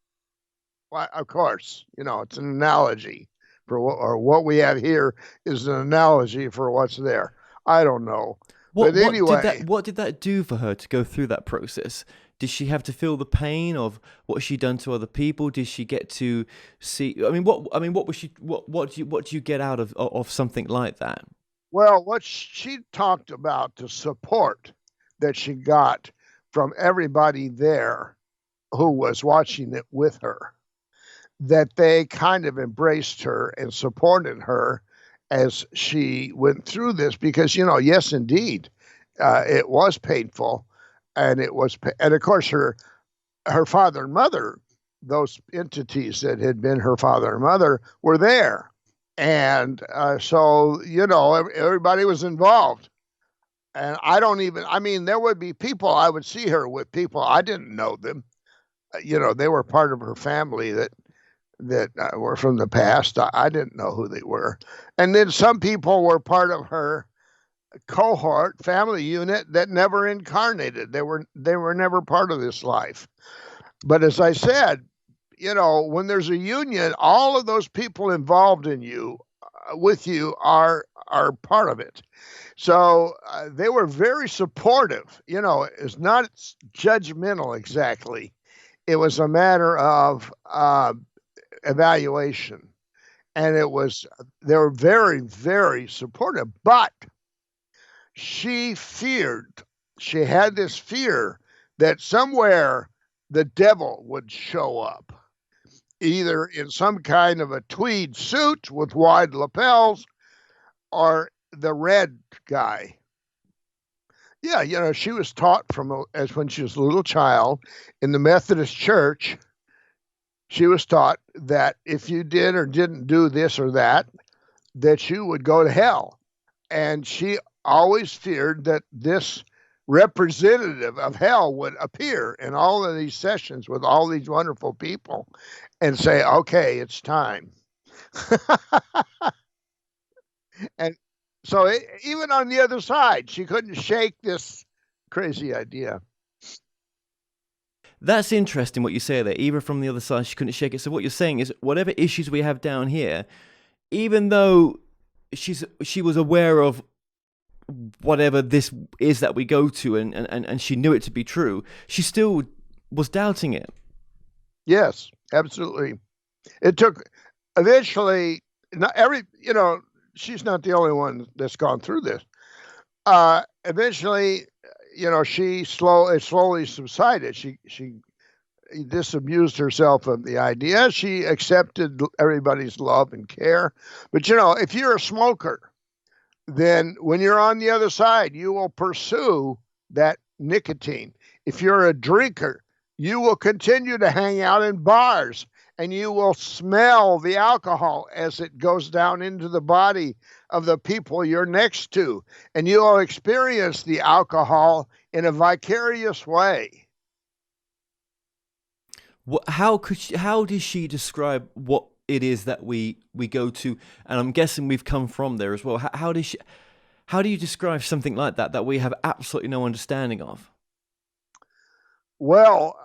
Why, of course, it's an analogy for what we have here is an analogy for what's there. I don't know. But anyway, what did that do for her to go through that process? Did she have to feel the pain of what she done to other people? Did she get to see? What was she? What do you get out of something like that? Well, what she talked about, the support that she got from everybody there who was watching it with her, that they kind of embraced her and supported her as she went through this, because yes, indeed, it was painful. And of course, her father and mother, those entities that had been her father and mother, were there, and so everybody was involved. And there would be people, I would see her with people I didn't know them. They were part of her family that were from the past. I didn't know who they were, and then some people were part of her cohort, family unit that never incarnated. They were never part of this life. But as I said, when there's a union, all of those people involved in you, with you, are part of it. So they were very supportive. It's not judgmental exactly. It was a matter of evaluation, and they were very, very supportive. But she had this fear that somewhere the devil would show up, either in some kind of a tweed suit with wide lapels or the red guy. Yeah, she was taught as when she was a little child in the Methodist Church. She was taught that if you did or didn't do this or that you would go to hell. And she always feared that this representative of hell would appear in all of these sessions with all these wonderful people and say, okay, it's time. And so even on the other side, she couldn't shake this crazy idea. That's interesting what you say there. Even from the other side, she couldn't shake it. So what you're saying is, whatever issues we have down here, even though she was aware of whatever this is that we go to, and she knew it to be true, she still was doubting it. Yes, absolutely. It took eventually. She's not the only one that's gone through this. Eventually, it slowly subsided. She disabused herself of the idea. She accepted everybody's love and care. But if you're a smoker, then when you're on the other side, you will pursue that nicotine. If you're a drinker, you will continue to hang out in bars, and you will smell the alcohol as it goes down into the body of the people you're next to, and you will experience the alcohol in a vicarious way. How did she describe what it is that we go to? And I'm guessing we've come from there as well. How do you describe something like that we have absolutely no understanding of? Well,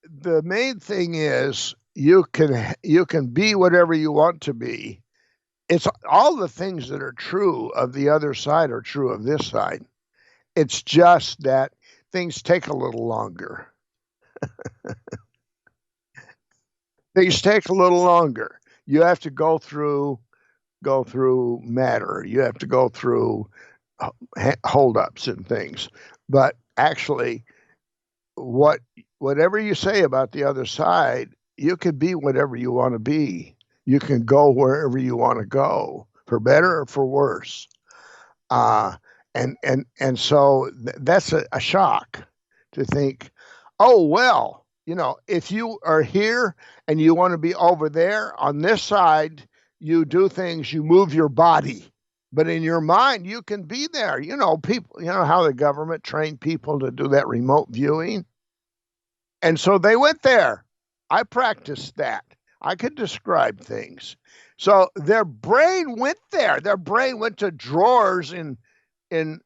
the main thing is you can be whatever you want to be. It's all the things that are true of the other side are true of this side. It's just that things take a little longer. Things take a little longer. You have to go through matter. You have to go through holdups and things. But actually, whatever you say about the other side, you can be whatever you want to be. You can go wherever you want to go, for better or for worse. And so that's a shock to think, oh, well, if you are here and you want to be over there on this side, you do things, you move your body. But in your mind, you can be there. People, how the government trained people to do that remote viewing. And so they went there. I practiced that. I could describe things. So their brain went there. Their brain went to drawers in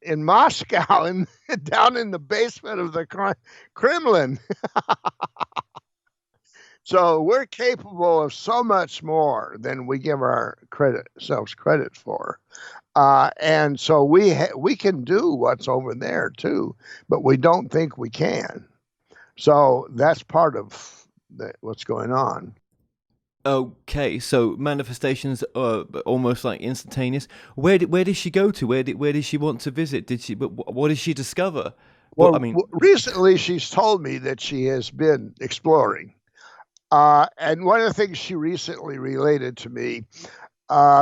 Moscow and down in the basement of the Kremlin. So we're capable of so much more than we give ourselves credit for. And so we can do what's over there too, but we don't think we can. So that's part of what's going on. Okay, so manifestations are almost like instantaneous. Where did she go to? Where did she want to visit? What did she discover? Well, recently she's told me that she has been exploring. And one of the things she recently related to me,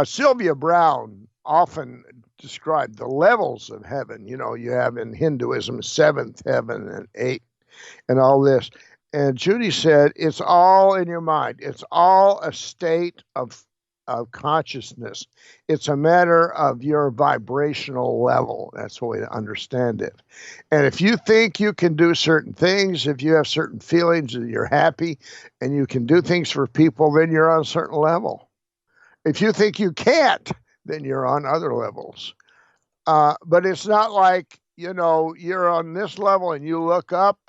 Sylvia Browne often described the levels of heaven. You have in Hinduism, 7th heaven and 8th and all this. And Judy said, it's all in your mind. It's all a state of consciousness. It's a matter of your vibrational level. That's the way to understand it. And if you think you can do certain things, if you have certain feelings and you're happy and you can do things for people, then you're on a certain level. If you think you can't, then you're on other levels. But it's not like, you're on this level and you look up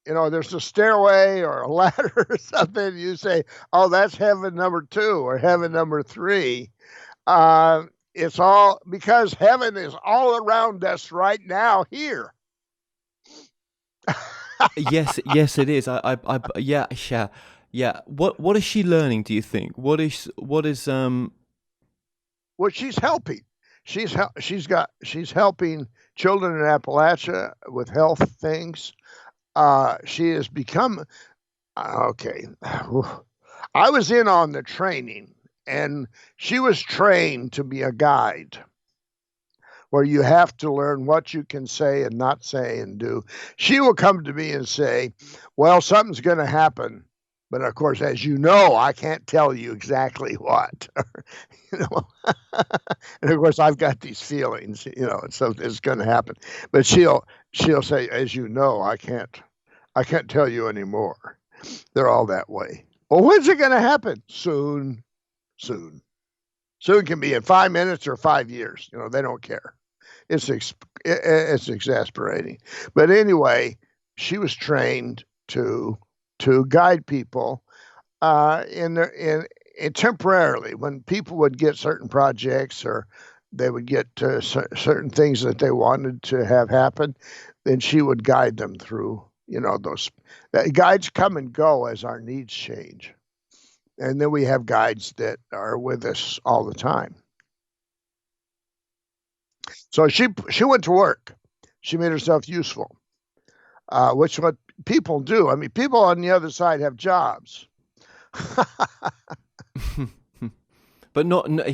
there's a stairway or a ladder or something. You say, oh, that's heaven number 2 or heaven number 3. It's all because heaven is all around us right now here. Yes, it is. Yeah, yeah, yeah. What is she learning? Do you think? What is Well, she's helping. She's helping children in Appalachia with health things. She has become okay. I was in on the training, and she was trained to be a guide, where you have to learn what you can say and not say and do. She will come to me and say, well, something's going to happen. But of course, as you know, I can't tell you exactly what. And of course, I've got these feelings, so it's going to happen. But she'll say, as you know, I can't tell you anymore. They're all that way. Well, when's it going to happen? Soon. Soon can be in 5 minutes or 5 years. They don't care. It's exasperating. But anyway, she was trained to guide people in temporarily when people would get certain projects or they would get certain things that they wanted to have happen. Then she would guide them through. Those guides come and go as our needs change. And then we have guides that are with us all the time. So she went to work. She made herself useful, which is what people do. I mean, people on the other side have jobs. But not not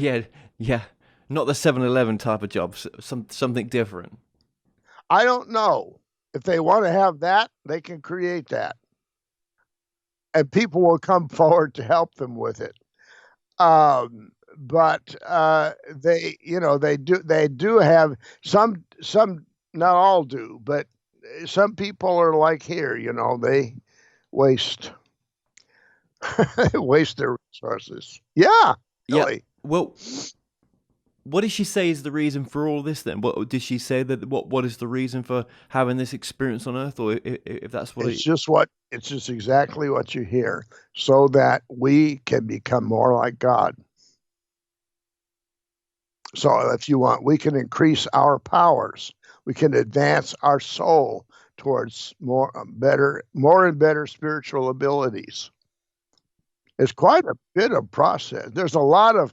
the 7-Eleven type of jobs. Something different. I don't know. If they want to have that, they can create that. And people will come forward to help them with it. But they do have some, not all do, but some people are like here, they waste waste their resources. Yeah. Really. Yeah. Well, what did she say is the reason for all this then? What did she say that what is the reason for having this experience on Earth, or if that's what it's just exactly what you hear, so that we can become more like God. So if you want, we can increase our powers. We can advance our soul towards more and better spiritual abilities. It's quite a bit of process. There's a lot of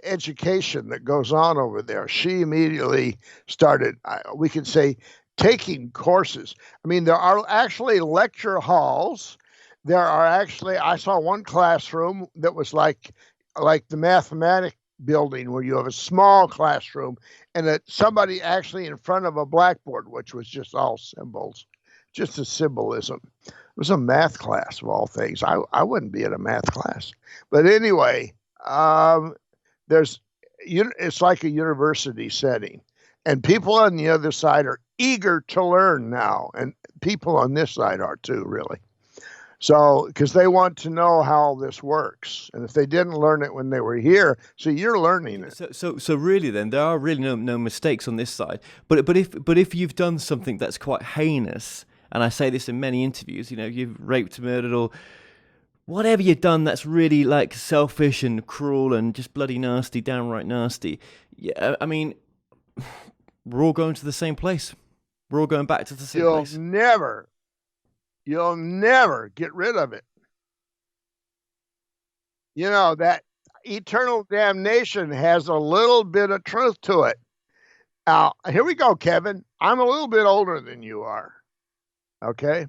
education that goes on over there. She immediately started, we could say, taking courses. I mean, there are actually lecture halls. There are actually, I saw one classroom that was like the mathematics building, where you have a small classroom and somebody actually in front of a blackboard, which was just all symbols, just a symbolism. It was a math class of all things. I wouldn't be in a math class, but anyway, it's like a university setting, and people on the other side are eager to learn now, and people on this side are too, really. So, because they want to know how this works, and if they didn't learn it when they were here, so you're learning it. So really, then there are really no mistakes on this side. But if you've done something that's quite heinous, and I say this in many interviews, you've raped, murdered, or whatever you've done that's really like selfish and cruel and just bloody nasty, downright nasty. Yeah, I mean, we're all going to the same place. We're all going back to the same place. You'll never get rid of it. That eternal damnation has a little bit of truth to it. Now, here we go, Kevin. I'm a little bit older than you are. Okay?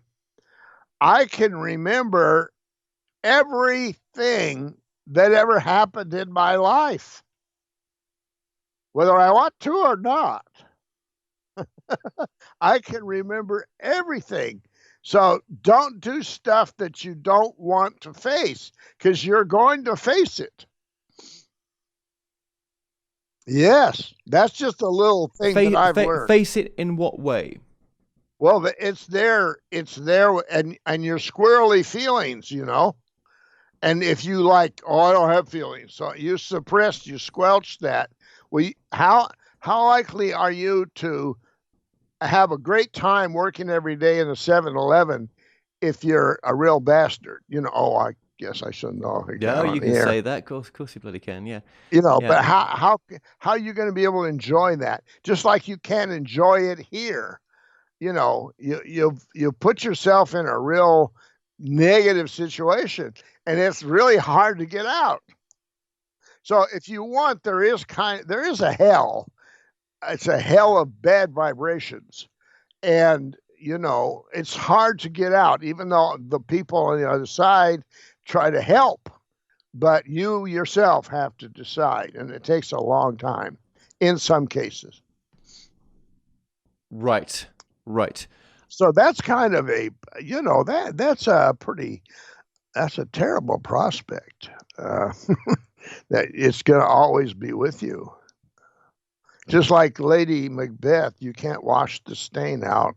I can remember everything that ever happened in my life, whether I want to or not. I can remember everything. So don't do stuff that you don't want to face, because you're going to face it. Yes, that's just a little thing that I've learned. Face it in what way? Well, it's there, and your squirrely feelings, And if you I don't have feelings, so you squelch that. How likely are you to have a great time working every day in a 7-Eleven if you're a real bastard. Oh, I guess I shouldn't know Yeah, that on you the can air. say that. Of course you bloody can. Yeah, yeah. But how are you going to be able to enjoy that? Just like you can't enjoy it here. You put yourself in a real negative situation, and it's really hard to get out. So if you want, there is a hell. It's a hell of bad vibrations, and it's hard to get out, even though the people on the other side try to help. But you yourself have to decide, and it takes a long time in some cases. Right, right. So that's kind of that's a terrible prospect. That it's going to always be with you. Just like Lady Macbeth, you can't wash the stain out.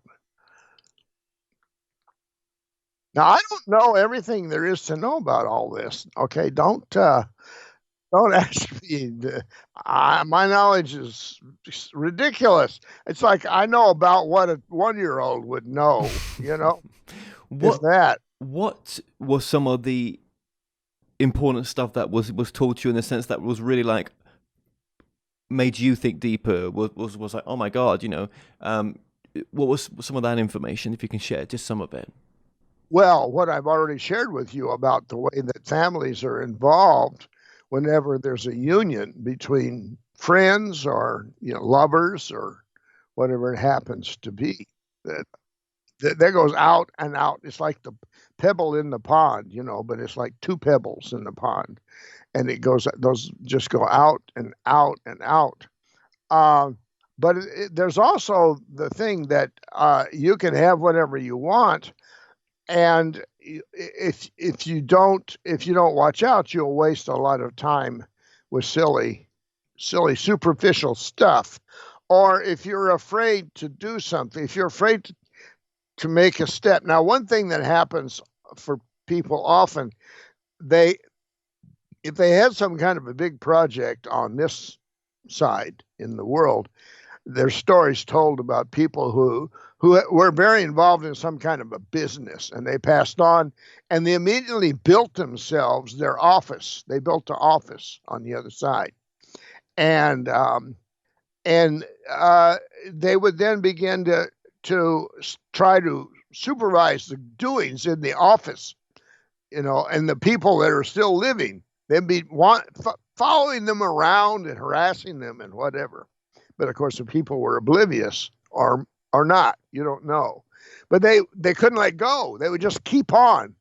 Now, I don't know everything there is to know about all this. Okay, don't ask me. My knowledge is ridiculous. It's like I know about what a 1-year-old would know. Is What that? what was some of the important stuff that was told to you in the sense that was really like made you think deeper? Was like, oh my God, what was some of that information, if you can share just some of it? Well, what I've already shared with you about the way that families are involved whenever there's a union between friends or lovers or whatever it happens to be. That that goes out and out. It's like the pebble in the pond, but it's like two pebbles in the pond, and those just go out and out and out. Um, but there's also the thing that you can have whatever you want, and if you don't watch out, you'll waste a lot of time with silly superficial stuff. Or if you're afraid to do something, if you're afraid to make a step. Now, one thing that happens for people often, they if they had some kind of a big project on this side in the world, there's stories told about people who were very involved in some kind of a business, and they passed on, and they immediately built themselves their office. They built the office on the other side, and and they would then begin to try to supervise the doings in the office, and the people that are still living. They'd be following them around and harassing them and whatever. But of course, the people were oblivious or not. You don't know. But they couldn't let go. They would just keep on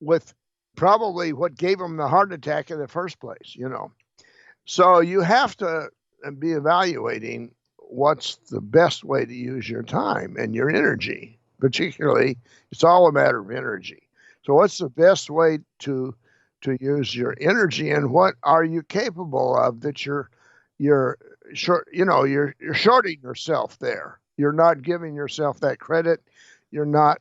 with probably what gave them the heart attack in the first place. So you have to be evaluating what's the best way to use your time and your energy. Particularly, it's all a matter of energy. So what's the best way to use your energy, and what are you capable of that you're short, you're shorting yourself there. You're not giving yourself that credit. You're not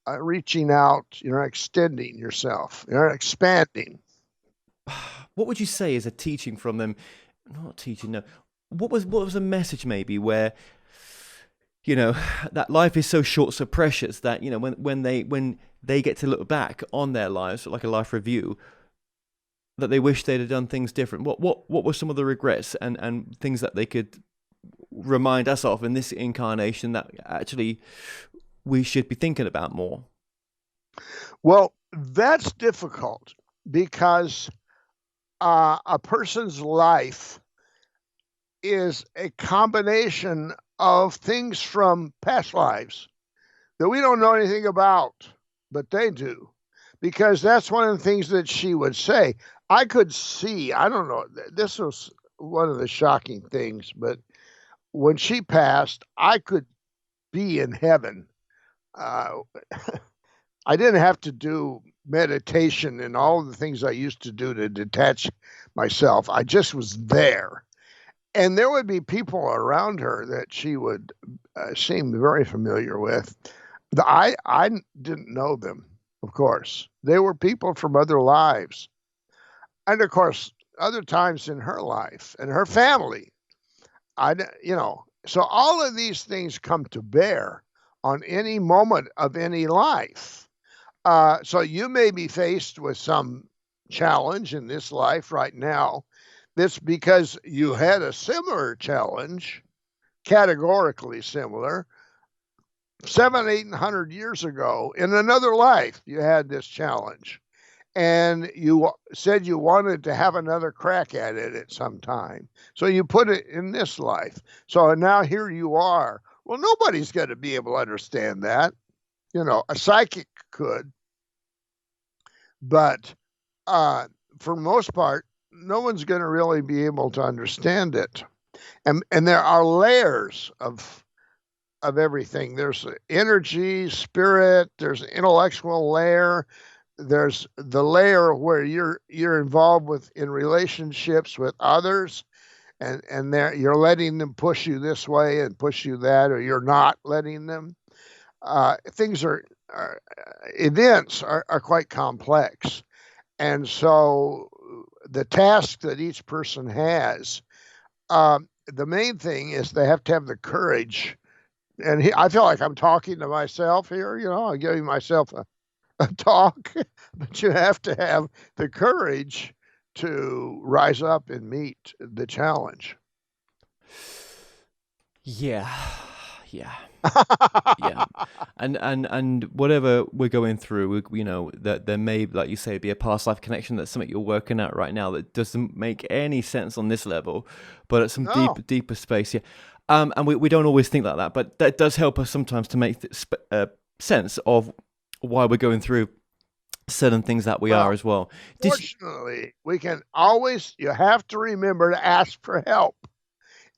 reaching out. You're not extending yourself. You're not expanding. What would you say is a teaching from them? Not teaching, no. What was a message maybe where that life is so short, so precious that when they get to look back on their lives, like a life review, that they wish they'd have done things different. What were some of the regrets and things that they could remind us of in this incarnation that actually we should be thinking about more? Well, that's difficult because a person's life is a combination of things from past lives that we don't know anything about, but they do. Because that's one of the things that she would say. I could see, I don't know, this was one of the shocking things, but when she passed, I could be in heaven. Uh, I didn't have to do meditation and all the things I used to do to detach myself. I just was there. And there would be people around her that she would seem very familiar with. I didn't know them, of course. They were people from other lives. And of course, other times in her life and her family. So all of these things come to bear on any moment of any life. So you may be faced with some challenge in this life right now. That's because you had a similar challenge, categorically similar, 700-800 years ago in another life. You had this challenge, and you said you wanted to have another crack at it at some time. So you put it in this life. So now here you are. Well, nobody's going to be able to understand that. A psychic could, but for the most part, no one's going to really be able to understand it. And there are layers of everything. There's energy, spirit, there's an intellectual layer, there's the layer where you're involved in relationships with others, and there you're letting them push you this way and push you that, or you're not letting them. Things events are quite complex, and so the task that each person has, the main thing is they have to have the courage. And I feel like I'm talking to myself here. I'm giving myself a talk, but you have to have the courage to rise up and meet the challenge. Yeah. Yeah. Yeah. And whatever we're going through, that there may, like you say, be a past life connection. That's something you're working at right now that doesn't make any sense on this level, but at some deeper space. Yeah. And we don't always think like that, but that does help us sometimes to make sense of why we're going through certain things that we are as well. Fortunately, you have to remember to ask for help.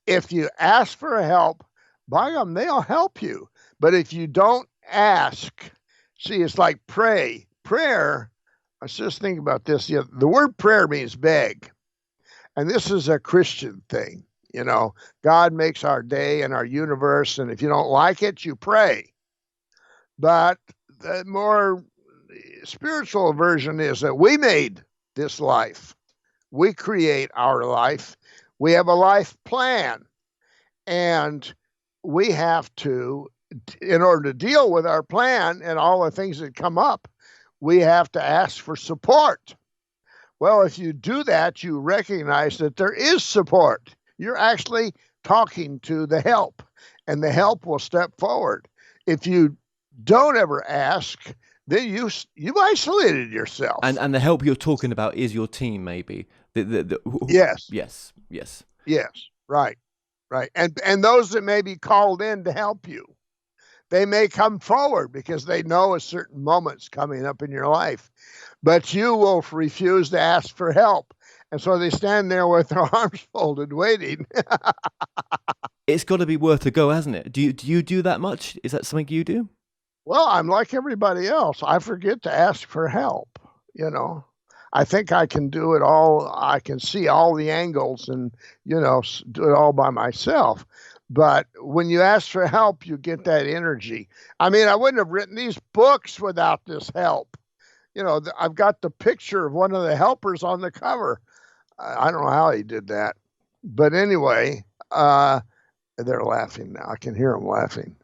If you ask for help, by them, they'll help you. But if you don't ask, see, it's like pray. Prayer, I was just thinking about this. The word prayer means beg. And this is a Christian thing. God makes our day and our universe, and if you don't like it, you pray. But the more spiritual version is that we made this life. We create our life. We have a life plan. And we have to, in order to deal with our plan and all the things that come up, we have to ask for support. Well, if you do that, you recognize that there is support. You're actually talking to the help, and the help will step forward. If you don't ever ask, then you've isolated yourself. And the help you're talking about is your team, maybe. Yes. Yes. Right. And those that may be called in to help you, they may come forward because they know a certain moment's coming up in your life, but you will refuse to ask for help. And so they stand there with their arms folded, waiting. It's got to be worth a go, hasn't it? Do you do that much? Is that something you do? Well, I'm like everybody else. I forget to ask for help. I think I can do it all. I can see all the angles and, do it all by myself. But when you ask for help, you get that energy. I mean, I wouldn't have written these books without this help. I've got the picture of one of the helpers on the cover. I don't know how he did that. But anyway, they're laughing now. I can hear them laughing.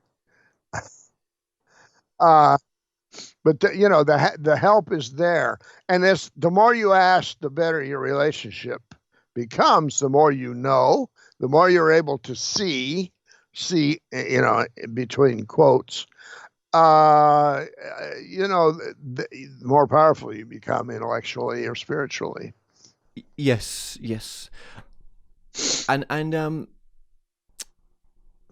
But the help is there, and the more you ask, the better your relationship becomes. The more you know, the more you're able to see, between quotes. The more powerful you become intellectually or spiritually. Yes. And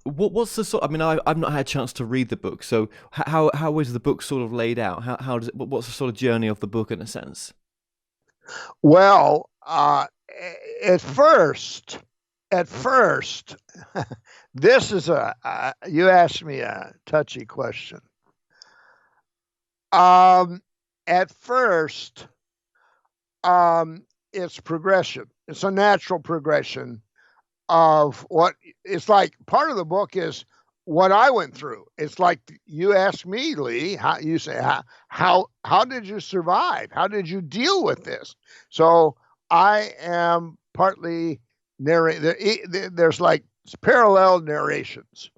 what's the sort? I mean, I've not had a chance to read the book, so how is the book sort of laid out? How does it? What's the sort of journey of the book in a sense? Well, at first, this is you asked me a touchy question. At first, it's progression. It's a natural progression of what it's like. Part of the book is what I went through. It's like you asked me, Lee, how did you survive? How did you deal with this? So I am partly narrating. There's like parallel narrations.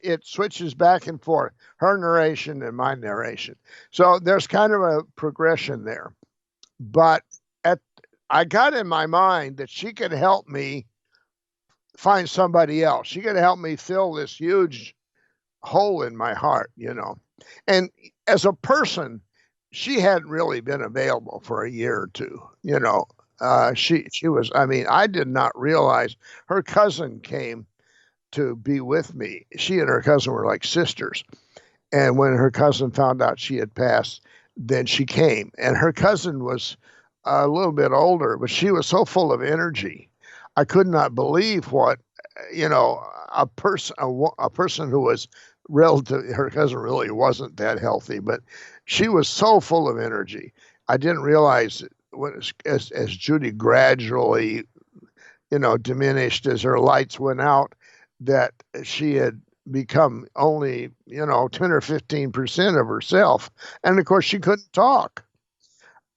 It switches back and forth, her narration and my narration. So there's kind of a progression there. But I got in my mind that she could help me find somebody else. She could help me fill this huge hole in my heart, And as a person, she hadn't really been available for a year or two, she was, I did not realize her cousin came to be with me. She and her cousin were like sisters. And when her cousin found out she had passed, then she came. And her cousin was a little bit older, but she was so full of energy. I could not believe what, a person who was relative, her cousin really wasn't that healthy, but she was so full of energy. I didn't realize as Judy gradually, diminished as her lights went out, that she had become only, 10 or 15% of herself. And of course, she couldn't talk.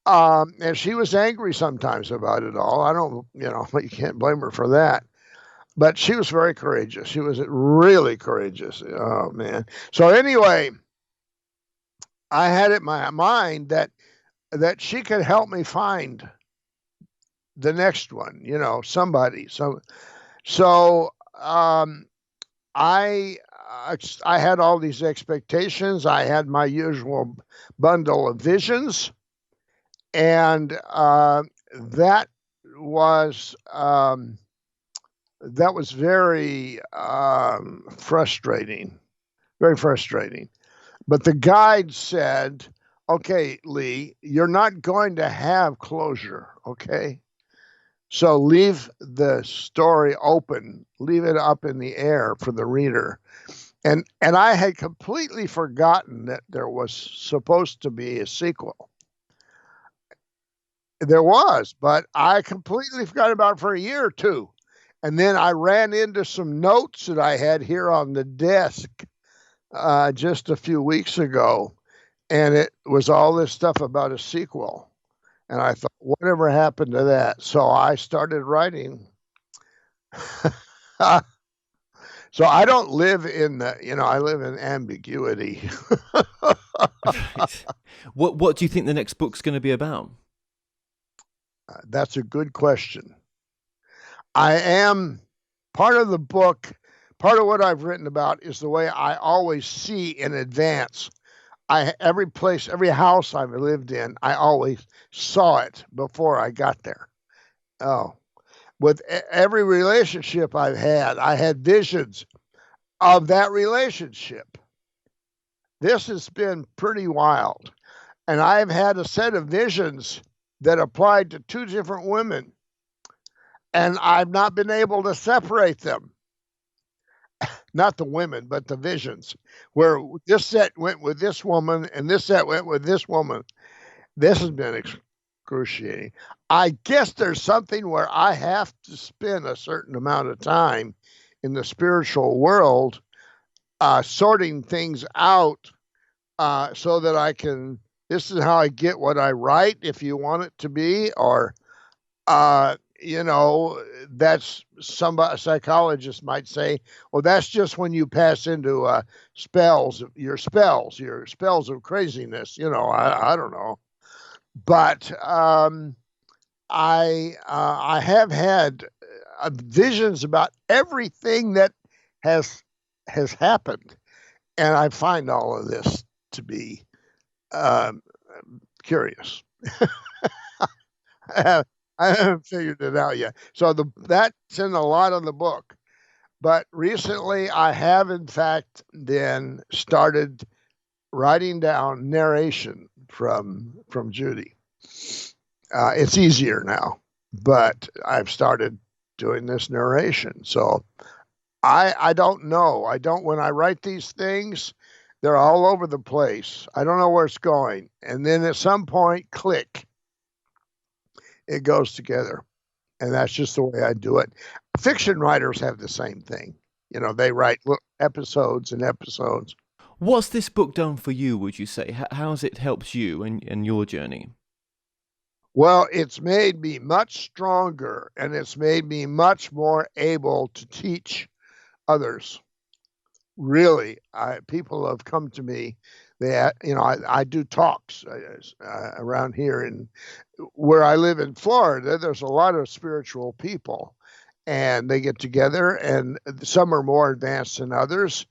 And she was angry sometimes about it all. I don't, you can't blame her for that. But she was very courageous. She was really courageous. Oh, man. So anyway, I had it in my mind that she could help me find the next one, somebody. So I had all these expectations. I had my usual bundle of visions, and that was very frustrating, very frustrating. But the guide said, "Okay, Lee, you're not going to have closure, okay? So leave the story open, leave it up in the air for the reader." And I had completely forgotten that there was supposed to be a sequel. There was, but I completely forgot about it for a year or two. And then I ran into some notes that I had here on the desk just a few weeks ago, and it was all this stuff about a sequel. And I thought, whatever happened to that? So I started writing. So I don't live in I live in ambiguity. Right. What do you think the next book's going to be about? That's a good question. I am part of the book. Part of what I've written about is the way I always see in advance. Every house I've lived in, I always saw it before I got there. Oh, with every relationship I've had, I had visions of that relationship. This has been pretty wild. And I've had a set of visions that applied to two different women, and I've not been able to separate them. Not the women, but the visions, where this set went with this woman and this set went with this woman. This has been excruciating. I guess there's something where I have to spend a certain amount of time in the spiritual world sorting things out so that I can, this is how I get what I write, if you want it to be, or that's a psychologist might say, well, that's just when you pass into your spells of craziness. I don't know. But I have had visions about everything that has happened. And I find all of this to be curious. I haven't figured it out yet. So that's in a lot of the book. But recently I have, in fact, then started writing down narration from Judy. It's easier now, but I've started doing this narration. So I don't know. When I write these things, they're all over the place. I don't know where it's going. And then at some point, click. It goes together. And that's just the way I do it. Fiction writers have the same thing. They write episodes and episodes. What's this book done for you, would you say? How has it helped you in your journey? Well, it's made me much stronger, and it's made me much more able to teach others. Really, people have come to me. I do talks around here, and where I live in Florida, there's a lot of spiritual people, and they get together, and some are more advanced than others,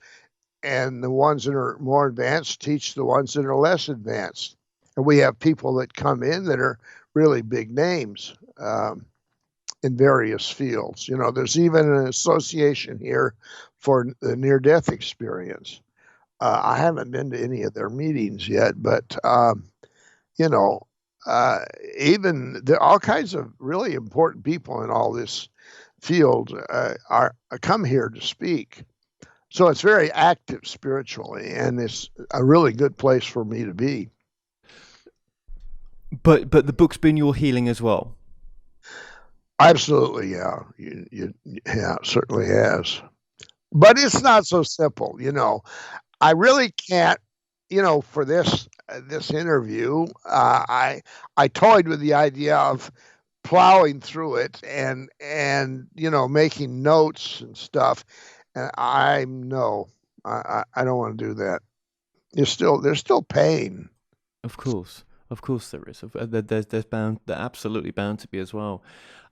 and the ones that are more advanced teach the ones that are less advanced. And we have people that come in that are really big names in various fields. There's even an association here for the near-death experience. I haven't been to any of their meetings yet, but you know, even there are all kinds of really important people in all this field are come here to speak. So it's very active spiritually, and it's a really good place for me to be. But the book's been your healing as well. Absolutely, yeah. Yeah, it certainly has. But it's not so simple. I really can't. For this interview, I toyed with the idea of plowing through it and making notes and stuff. And I don't want to do that. There's still pain. Of course, there is. There's absolutely bound to be as well.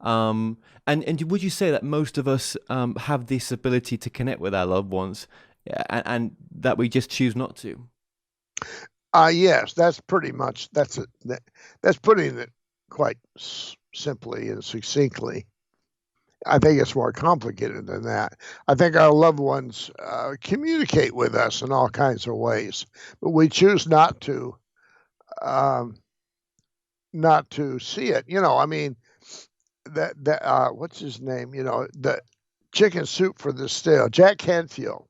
And would you say that most of us have this ability to connect with our loved ones, and that we just choose not to? Yes, that's pretty much that's putting it quite simply and succinctly. I think it's more complicated than that. I think our loved ones communicate with us in all kinds of ways, but we choose not to see it. I mean, what's his name? The Chicken Soup for the Stale, Jack Canfield.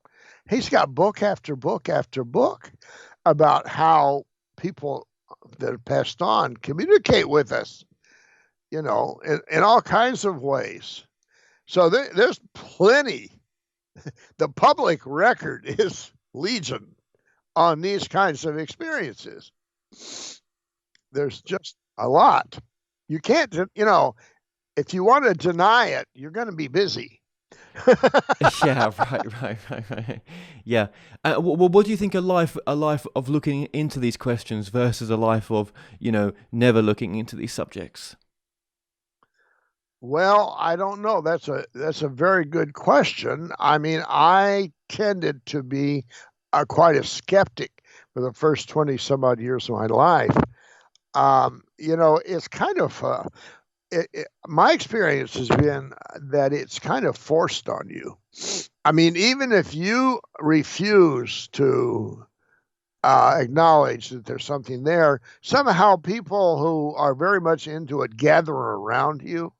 He's got book after book after book about how people that have passed on communicate with us, in all kinds of ways. So there's plenty. The public record is legion on these kinds of experiences. There's just a lot. You can't, if you want to deny it, you're going to be busy. Yeah, right. Yeah. What do you think a life of looking into these questions versus a life of, never looking into these subjects? Well, I don't know. That's a very good question. I mean, I tended to be quite a skeptic for the first 20 some odd years of my life. It's kind of my experience has been that it's kind of forced on you. I mean, even if you refuse to acknowledge that there's something there, somehow people who are very much into it gather around you.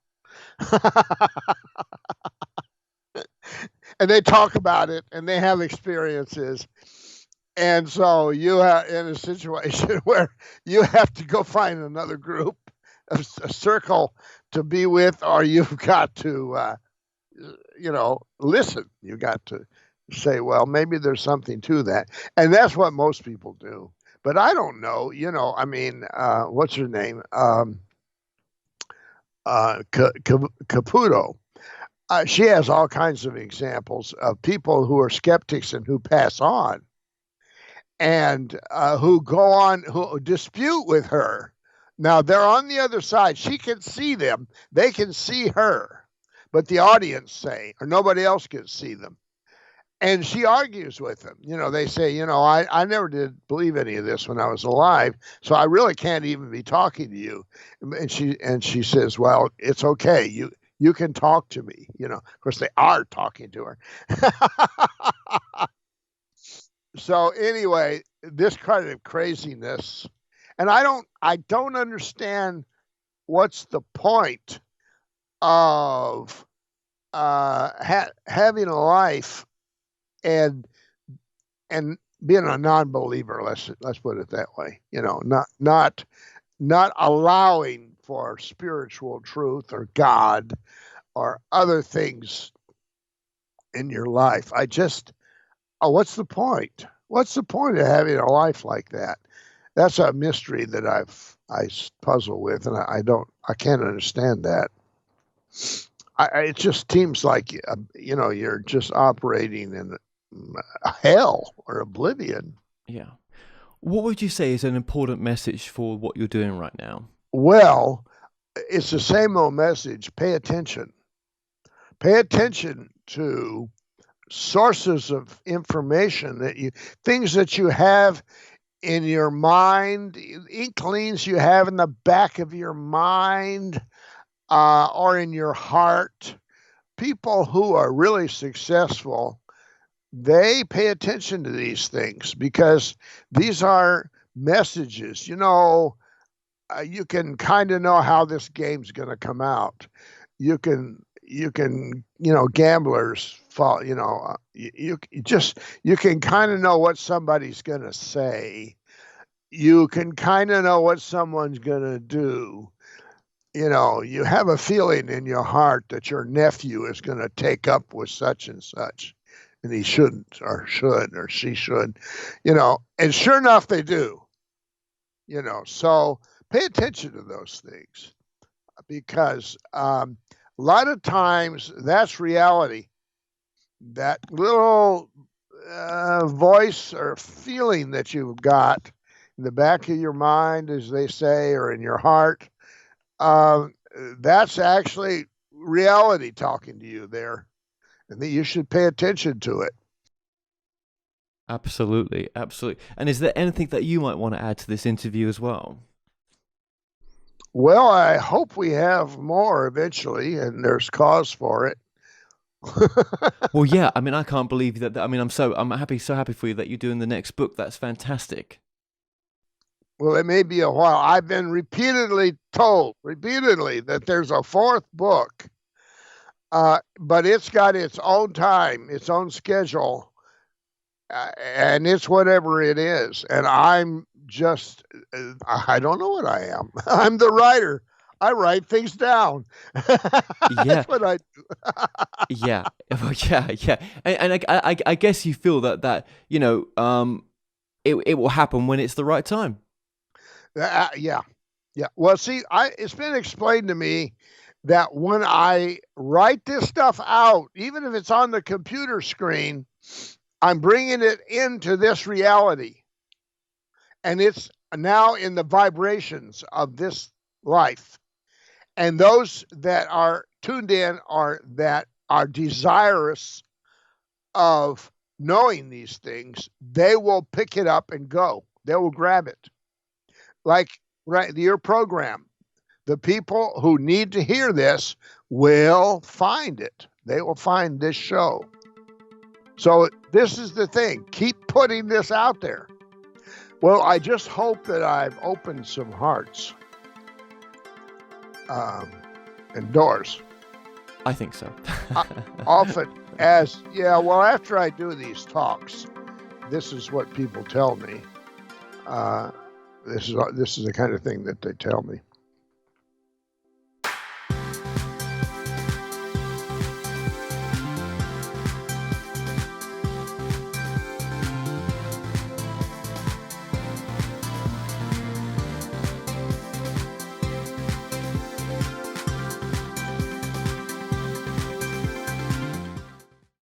And they talk about it and they have experiences. And so you are in a situation where you have to go find another group, a circle to be with, or you've got to, listen. You got to say, well, maybe there's something to that. And that's what most people do. But I don't know, I mean, what's her name? Caputo. She has all kinds of examples of people who are skeptics and who pass on, and who go on, who dispute with her. Now they're on the other side. She can see them. They can see her, but the audience say, or nobody else can see them. And she argues with them. They say, I never did believe any of this when I was alive, so I really can't even be talking to you. And she says, well, it's okay. You can talk to me. Of course, they are talking to her. So anyway, this kind of craziness, and I don't understand what's the point of having a life and being a non-believer. Let's put it that way. Not allowing for spiritual truth or God or other things in your life. What's the point? What's the point of having a life like that? That's a mystery that I puzzle with, and I can't understand that. It just seems like you're just operating in hell or oblivion. Yeah. What would you say is an important message for what you're doing right now? Well, it's the same old message. Pay attention. Pay attention to sources of information things that you have in your mind, inklings you have in the back of your mind, or in your heart. People who are really successful, they pay attention to these things because these are messages. You can kind of know how this game's going to come out. You can, gamblers fall, you can kind of know what somebody's going to say. You can kind of know what someone's going to do. You have a feeling in your heart that your nephew is going to take up with such and such, and he shouldn't, or should, or she should, and sure enough, they do, so pay attention to those things because a lot of times that's reality. That little voice or feeling that you've got in the back of your mind, as they say, or in your heart, that's actually reality talking to you there, and that you should pay attention to it. Absolutely, absolutely. And is there anything that you might want to add to this interview as well? Well, I hope we have more eventually, and there's cause for it. Well, yeah. I mean, I can't believe that. I mean, I'm so happy for you that you're doing the next book. That's fantastic. Well, it may be a while. I've been repeatedly told that there's a fourth book, but it's got its own time, its own schedule, and it's whatever it is. And I'm just, I don't know what I am. I'm the writer. I write things down. That's what I do. Yeah, yeah. And I guess you feel that it will happen when it's the right time. Yeah. Well, see, it's been explained to me that when I write this stuff out, even if it's on the computer screen, I'm bringing it into this reality, and it's now in the vibrations of this life. And those that are tuned in that are desirous of knowing these things, they will pick it up and go. They will grab it. Like your program, the people who need to hear this will find it. They will find this show. So this is the thing. Keep putting this out there. Well, I just hope that I've opened some hearts and doors. I think so. Often after I do these talks, this is what people tell me. This is the kind of thing that they tell me.